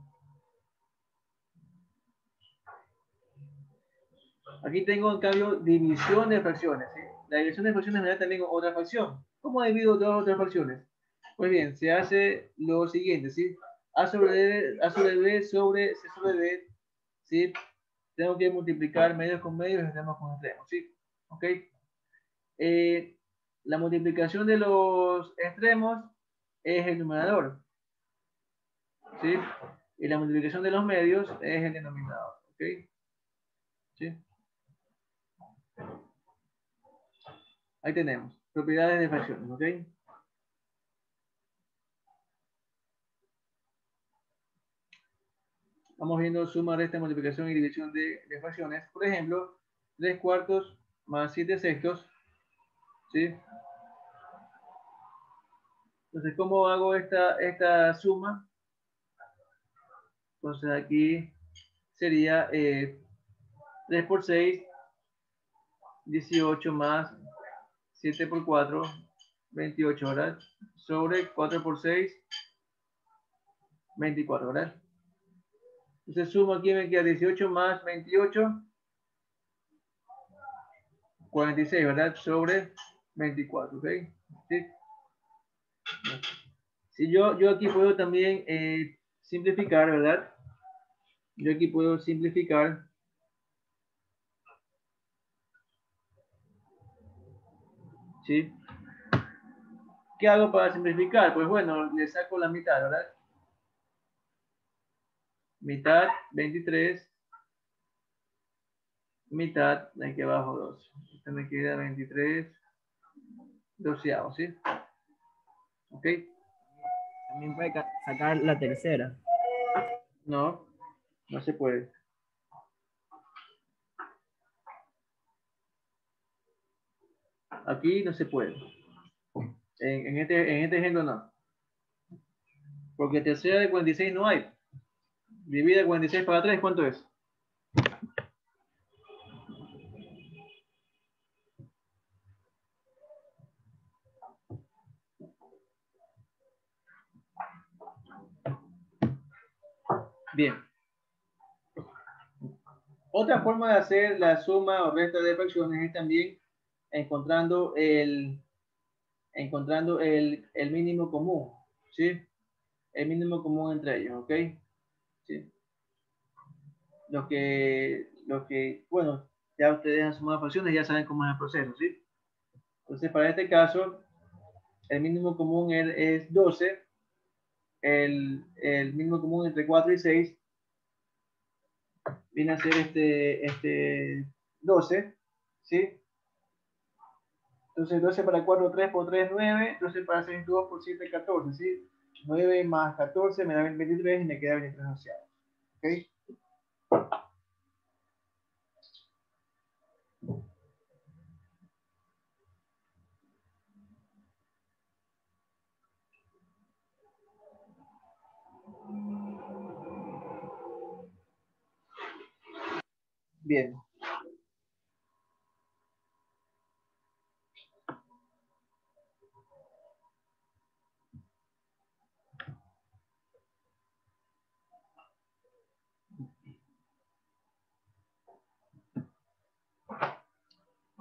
Aquí tengo, en cambio, división de fracciones, ¿sí? La división de fracciones me da también otra fracción. ¿Cómo divido dos otras fracciones? Pues bien, se hace lo siguiente, ¿sí? A sobre B sobre C sobre D, ¿sí? Tengo que multiplicar medios con medios y extremos con extremos, ¿sí? ¿Ok? La multiplicación de los extremos es el numerador, ¿sí? Y la multiplicación de los medios es el denominador, ¿ok? ¿Sí? Ahí tenemos. propiedades de fracciones, ¿ok? Vamos viendo suma, resta, multiplicación y división de fracciones. Por ejemplo, 3 cuartos más 7 sextos, ¿sí? Entonces, ¿cómo hago esta suma? Entonces, aquí sería 3 por 6, 18 más 7 por 4, 28 horas, sobre 4 por 6, 24 horas. Entonces, sumo aquí, me queda 18 más 28, 46, ¿verdad? Sobre 24, ¿ok? ¿Sí? Si yo aquí puedo también simplificar, ¿verdad? Yo aquí puedo simplificar. ¿Sí? ¿Qué hago para simplificar? Pues bueno, le saco la mitad, ¿verdad? Mitad, 23. Mitad, de aquí abajo 2. Esto me queda 23 doceavos, ¿sí? ¿Ok? También puede sacar la tercera. No, no se puede. Aquí no se puede. En este ejemplo no. Porque tercera de 46 no hay. Divide 46 para 3, ¿cuánto es? Bien. Otra forma de hacer la suma o resta de fracciones es también encontrando el mínimo común, ¿sí? El mínimo común entre ellos, ¿ok? ¿Sí? Bueno, ya ustedes han sumado fracciones, ya saben cómo es el proceso, ¿sí? Entonces, para este caso, el mínimo común es 12, el mínimo común entre 4 y 6 viene a ser este 12, ¿sí? Entonces 12 para 4, 3 por 3, 9, 12 para 6, 2 por 7, 14, ¿sí? 9 más 14 me da 23 y me queda 23 onceavos, ¿ok? Bien.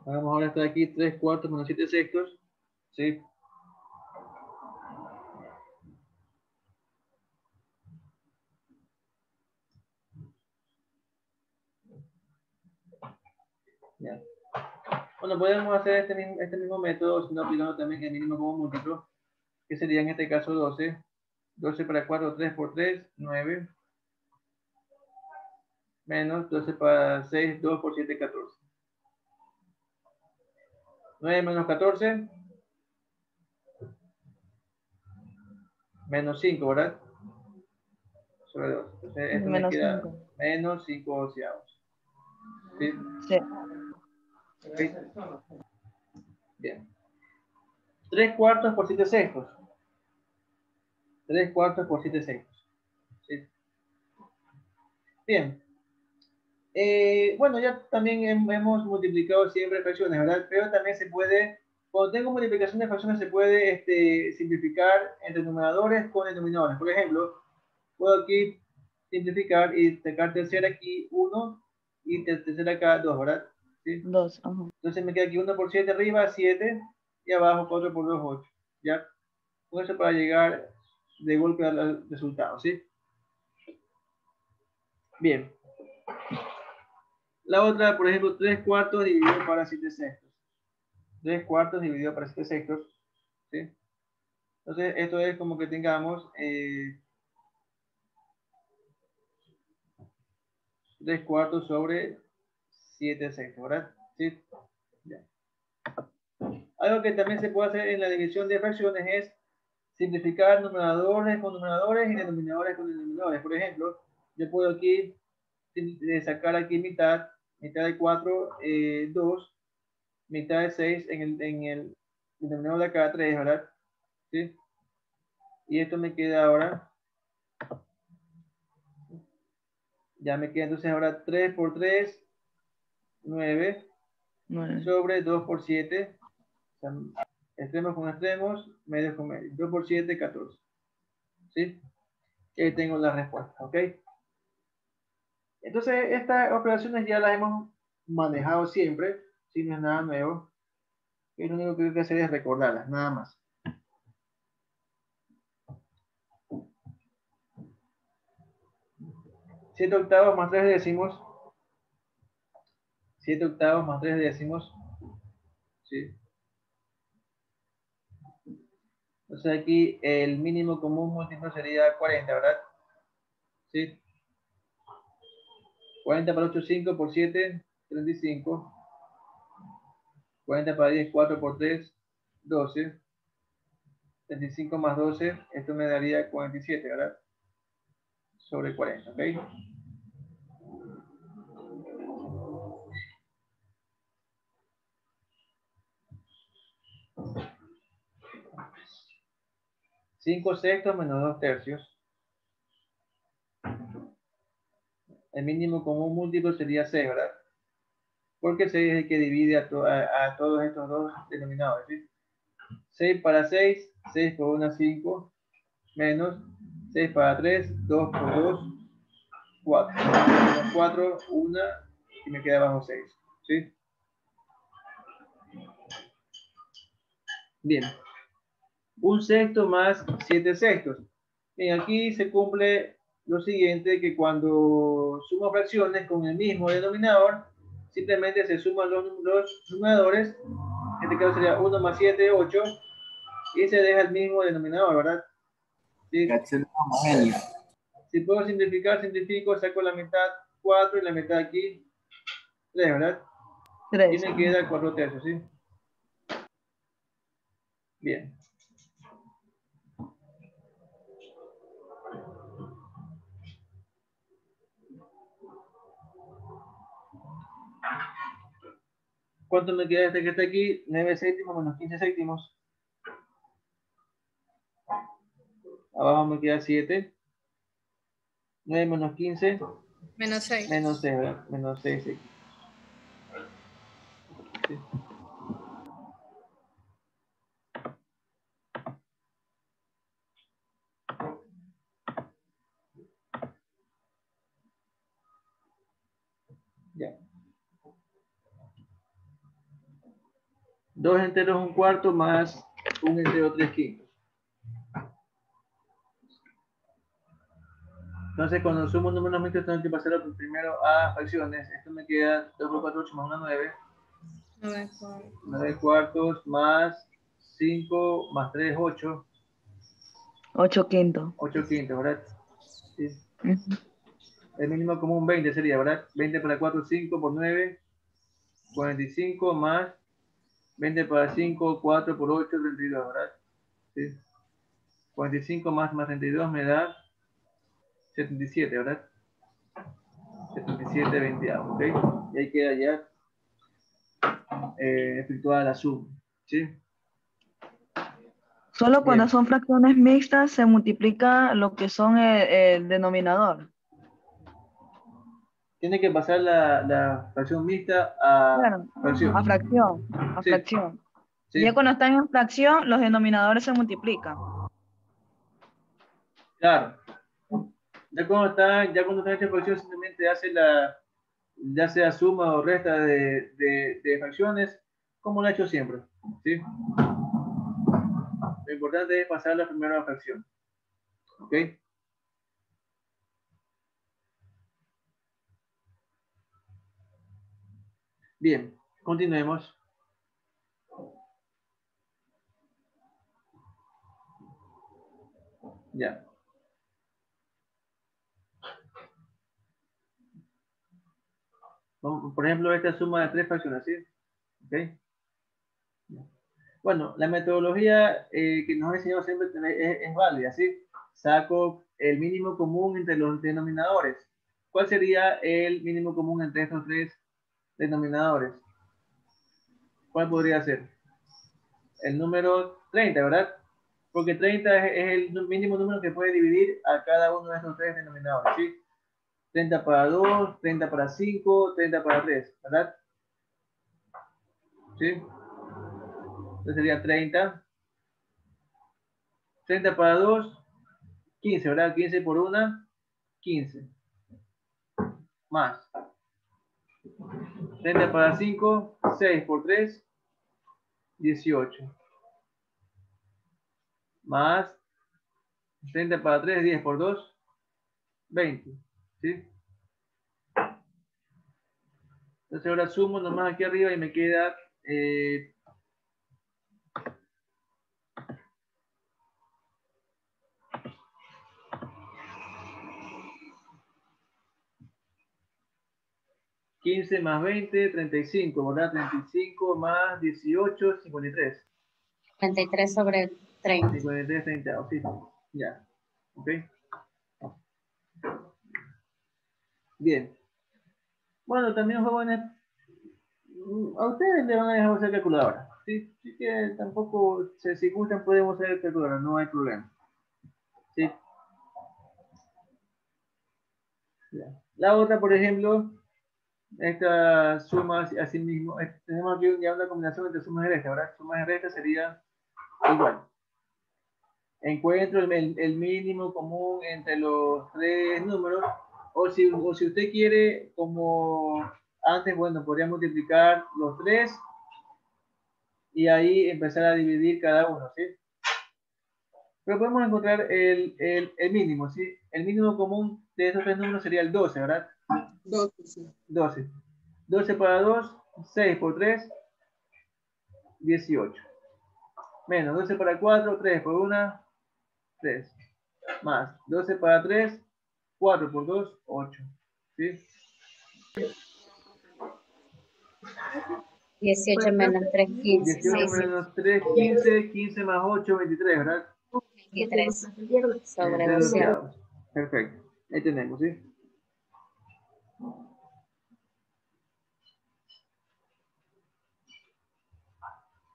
Vamos ahora a estar aquí 3 cuartos menos 7 sextos, ¿sí? Ya. Bueno, podemos hacer este mismo método, sino aplicando también el mínimo común múltiplo, que sería en este caso 12. 12 para 4, 3 por 3, 9. Menos 12 para 6, 2 por 7, 14. 9 menos 14, menos 5, ¿verdad? Sobre 2. Entonces, esto me Menos queda 5. menos 5 onceavos. ¿Sí? Sí. ¿Okay? Bien. 3 cuartos por 7 sextos. 3 cuartos por 7 sextos. ¿Sí? Bien. Bueno, ya también hemos multiplicado siempre fracciones, ¿verdad? Pero también se puede, cuando tengo multiplicación de fracciones, se puede simplificar entre numeradores con denominadores. Por ejemplo, puedo aquí simplificar y sacar tercera aquí 1 y tercera acá 2, ¿verdad? ¿Sí? 2. Ajá. Entonces me queda aquí 1 por 7 arriba, 7, y abajo 4 por 2, 8. ¿Ya? Con eso para llegar de golpe al resultado, ¿sí? Bien. La otra, por ejemplo, 3 cuartos dividido para 7 sextos. 3 cuartos dividido para 7 sextos. ¿Sí? Entonces, esto es como que tengamos 3 cuartos sobre 7 sextos, ¿verdad? ¿Sí? Ya. Algo que también se puede hacer en la división de fracciones es simplificar numeradores con numeradores y denominadores con denominadores. Por ejemplo, yo puedo aquí sacar aquí mitad de 4, 2, mitad de 6 en el denominador de acá 3, ¿verdad? ¿Sí? Y esto me queda ahora, ya me queda entonces ahora 3 por 3, 9, 9. sobre 2 por 7, o sea, extremos con extremos, medios con medios, 2 por 7, 14. ¿Sí? Y ahí tengo la respuesta, ¿ok? Entonces, estas operaciones ya las hemos manejado siempre, si no es nada nuevo. Y lo único que hay que hacer es recordarlas, nada más. 7 octavos más 3 décimos. 7 octavos más 3 décimos. ¿Sí? Entonces aquí el mínimo común múltiplo sería 40, ¿verdad? ¿Sí? 40 para 8, 5 por 7, 35. 40 para 10, 4 por 3, 12. 35 más 12, esto me daría 47, ¿verdad? Sobre 40, ¿ok? 5 sextos menos 2 tercios. El mínimo común múltiplo sería 6, ¿verdad? Porque 6 es el que divide a todos estos dos denominadores, ¿sí? 6 para 6, 6 por 1, 5, menos 6 para 3, 2 por 2, 4. Menos 4, 1, y me queda abajo 6, ¿sí? Bien. 1 sexto más 7 sextos. Bien, aquí se cumple lo siguiente, que cuando sumo fracciones con el mismo denominador, simplemente se suman los numeradores. En este caso sería 1 más 7, 8, y se deja el mismo denominador, ¿verdad? ¿Sí? Si puedo simplificar, simplifico, saco la mitad 4 y la mitad aquí 3, ¿verdad? 3. Y me queda 4 tercios, ¿sí? Bien. ¿Cuánto me queda este que está aquí? 9 séptimos menos 15 séptimos. Abajo me queda 7. 9 menos 15. Menos 6. Menos 6, ¿verdad? Menos 6 séptimos. Sí. Ya. 2 enteros 1/4 más 1 entero 3/5. Entonces, cuando sumo números mixtos, tengo que pasarlo primero a fracciones. Esto me queda 2 por 4, 8 más 1, 9. 9 cuartos más 5 más 3, 8. 8 quintos. 8 quintos, ¿verdad? Sí. Ujú. El mínimo común 20 sería, ¿verdad? 20 para 4, 5 por 9, 45 más 20 para 5, 4 por 8, 32, ¿verdad? Sí. 45 más 32 me da 77, ¿verdad? 77 veinteavos, ¿ok? Y ahí queda ya efectuada la suma, ¿sí? Solo cuando Bien. son fracciones mixtas se multiplica lo que son el denominador. Tiene que pasar la fracción mixta a Claro, fracción. a fracción, a Sí, fracción. Y ya sí, cuando están en fracción, los denominadores se multiplican. claro. Ya cuando está hecha fracción, simplemente hace ya sea suma o resta de fracciones, como lo ha hecho siempre, ¿sí? Lo importante es pasar la primera fracción, ¿ok? Bien, continuemos. Ya. Por ejemplo, esta suma de 3 fracciones, ¿sí? ¿Ok? Bueno, la metodología que nos ha enseñado siempre es válida, ¿sí? Saco el mínimo común entre los denominadores. ¿Cuál sería el mínimo común entre estos tres denominadores? ¿Cuál podría ser? El número 30, ¿verdad? Porque 30 es el mínimo número que puede dividir a cada uno de estos tres denominadores, ¿sí? 30 para 2, 30 para 5, 30 para 3, ¿verdad? ¿Sí? Entonces sería 30. 30 para 2, 15, ¿verdad? 15 por 1, 15. Más. 30 para 5, 6 por 3, 18. Más 30 para 3, 10 por 2, 20. ¿Sí? Entonces ahora sumo nomás aquí arriba y me queda 15 más 20, 35, ¿verdad? 35 más 18, 53. 33 sobre 30. 53, 30, sí. Ya. ¿Ok? Bien. Bueno, también jóvenes, a ustedes le van a dejar usar calculadora. Sí, sí que tampoco, si gustan, podemos usar calculadora, no hay problema. ¿Sí? Ya. La otra, por ejemplo, esta suma así mismo, tenemos aquí ya una combinación entre sumas y restas, ¿verdad? Sumas y restas sería igual. Encuentro el mínimo común entre los tres números, o si usted quiere, como antes, bueno, podría multiplicar los tres y ahí empezar a dividir cada uno, ¿sí? Pero podemos encontrar el mínimo, ¿sí? El mínimo común de estos tres números sería el 12, ¿verdad? 12, sí. 12. 12 para 2, 6 por 3, 18. Menos 12 para 4, 3 por 1, 3. Más 12 para 3, 4 por 2, 8. ¿Sí? 18 menos 3, 15. 18 Sí, sí. menos 3, 15. 15 más 8, 23, ¿verdad? 23 sobre 3 12. doceavos. Perfecto. Ahí tenemos, ¿sí?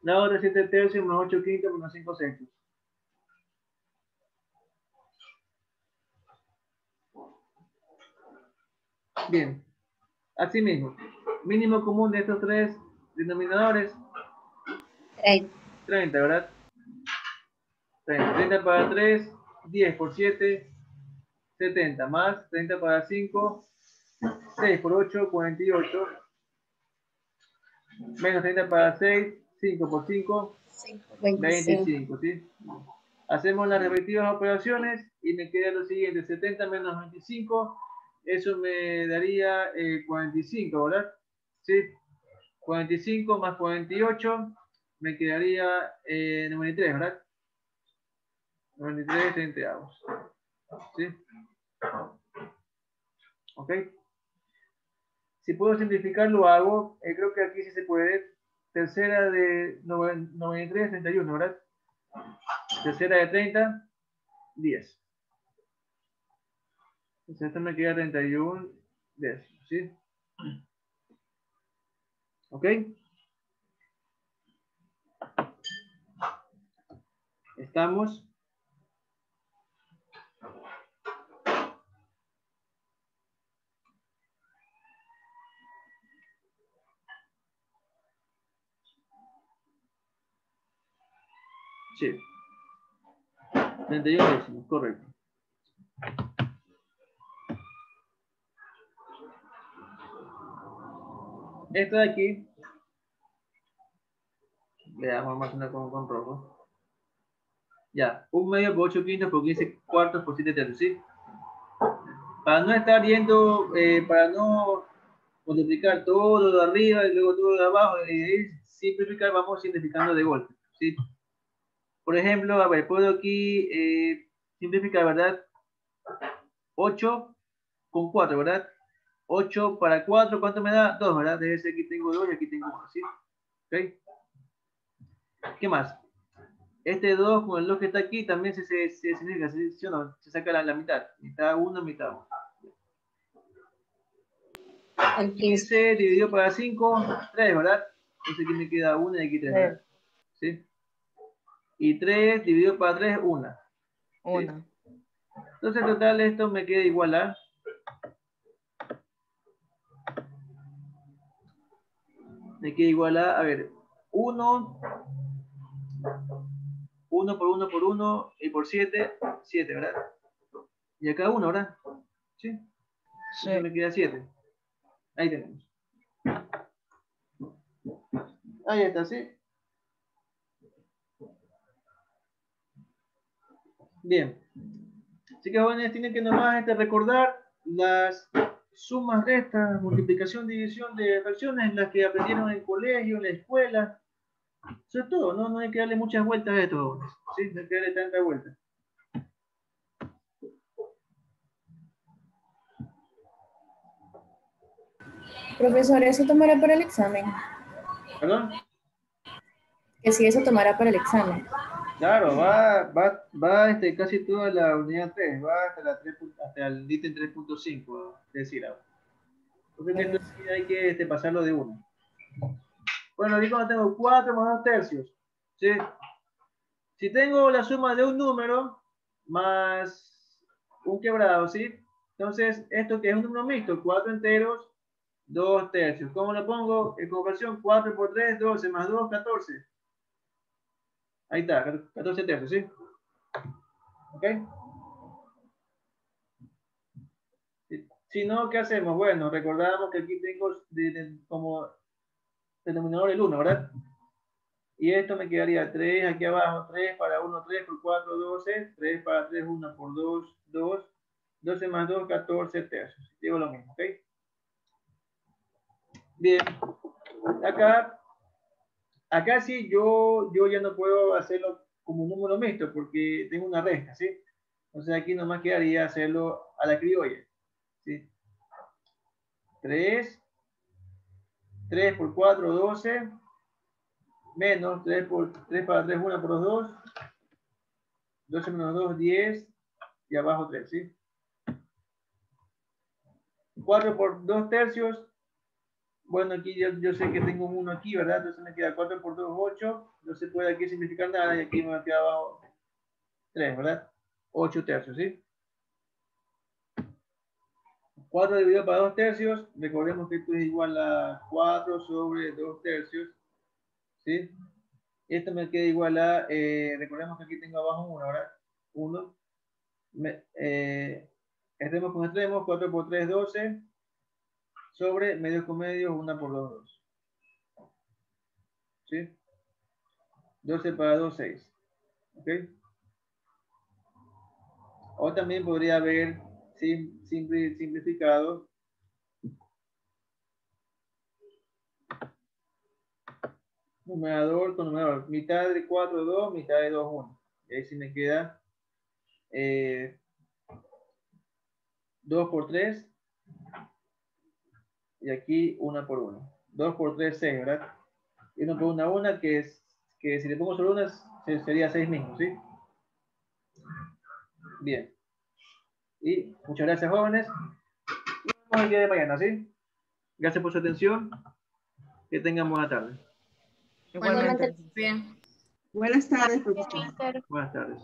La otra 7 tercios más 8 quintos menos 5 sextos. Bien. Así mismo. Mínimo común de estos tres denominadores, 30, ¿verdad? 30. 30 para 3, 10 por 7, 70. Más 30 para 5, 6 por 8, 48. Menos 30 para 6, 5 por 5, 25. 25, ¿sí? Hacemos las respectivas operaciones y me queda lo siguiente, 70 menos 25, eso me daría 45, ¿verdad? Sí, 45 más 48, me quedaría 93, ¿verdad? 93 centavos, ¿sí? ¿Ok? Si puedo simplificar, lo hago. Creo que aquí sí se puede. Tercera de 93, 31, ¿verdad? Tercera de 30, 10. Entonces esto me queda 31 décimos, ¿sí? ¿Ok? Estamos. Sí. 31 décimos, correcto. Esto de aquí, veamos más una con rojo. Ya, 1/2 por 8 quintos por 15 cuartos por 7 tercios, ¿sí? Para no estar yendo, para no multiplicar todo de arriba y luego todo de abajo, simplificar, vamos simplificando de golpe, ¿sí? Por ejemplo, a ver, puedo aquí simplificar, ¿verdad? 8 con 4, ¿verdad? 8 para 4, ¿cuánto me da? 2, ¿verdad? Debe ser aquí tengo 2 y aquí tengo 1, ¿sí? ¿Ok? ¿Qué más? Este 2 con el 2 que está aquí también se significa, ¿sí o no? Se saca la mitad. Mitad 1, mitad 1. El 15 dividido para 5, 3, ¿verdad? Entonces aquí me queda 1 y aquí 3, ¿verdad? ¿Sí? Y 3 dividido para 3, 1. Una. ¿Sí? Entonces en total esto me queda igual a... Me queda igual a ver, 1 por 1 por 1 y por 7, 7, ¿verdad? Y acá 1, ¿verdad? ¿Sí? Sí. Entonces me queda 7. Ahí tenemos. Ahí está, ¿sí? Bien. Así que jóvenes tienen que nomás recordar las sumas, restas, multiplicación, división de fracciones, las que aprendieron en el colegio, en la escuela. Eso es todo, ¿no? No hay que darle muchas vueltas a esto, jóvenes. ¿Sí? No hay que darle tantas vueltas. Profesor, ¿eso tomará para el examen? ¿Perdón? Que si eso tomará para el examen. Claro, va casi toda la unidad 3, va hasta, hasta el ítem 3.5, es decir, ahora. Porque esto sí hay que pasarlo de uno. Bueno, aquí cuando tengo 4 más 2 tercios. ¿Sí? Si tengo la suma de un número más un quebrado, ¿sí? Entonces, esto que es un número mixto, 4 enteros, 2 tercios. ¿Cómo lo pongo? En conversión, 4 por 3, 12, más 2, 14. Ahí está, 14 tercios, ¿sí? ¿Ok? Si no, ¿qué hacemos? Bueno, recordamos que aquí tengo como denominador el 1, ¿verdad? Y esto me quedaría 3 aquí abajo, 3 para 1, 3 por 4, 12, 3 para 3, 1 por 2, 2, 12 más 2, 14 tercios. Digo lo mismo, ¿ok? Bien, acá sí yo ya no puedo hacerlo como un número mixto porque tengo una resta, ¿sí? Entonces aquí nomás quedaría hacerlo a la criolla, ¿sí? 3 por 4, 12, menos 3 para 3, 1 por 2, 12 menos 2, 10, y abajo 3, ¿sí? 4 por 2 tercios, bueno, aquí yo sé que tengo un 1 aquí, ¿verdad? Entonces me queda 4 por 2, 8, no se puede aquí simplificar nada, y aquí me queda abajo 3, ¿verdad? 8 tercios, ¿sí? 4 dividido para 2 tercios, recordemos que esto es igual a 4 sobre 2 tercios, ¿sí? Esto me queda igual a, recordemos que aquí tengo abajo 1, ¿verdad? 1. Extremos con extremos, 4 por 3, 12, sobre medios con medios, 1 por 2, 2. ¿Sí? 12 para 2, 6. ¿Ok? O también podría haber simplificado numerador con numerador. Mitad de 4, 2, mitad de 2, 1. Y ahí sí me queda 2 por 3. Y aquí 1 por 1. 2 por 3, 6, ¿verdad? Y 1 por 1, 1, que si le pongo solo una, sería 6 mismo, ¿sí? Bien. Y muchas gracias, jóvenes. Nos vemos el día de mañana, ¿sí? Gracias por su atención. Que tengan buena tarde. Igualmente. Bien. Buenas tardes, profesor. Buenas tardes.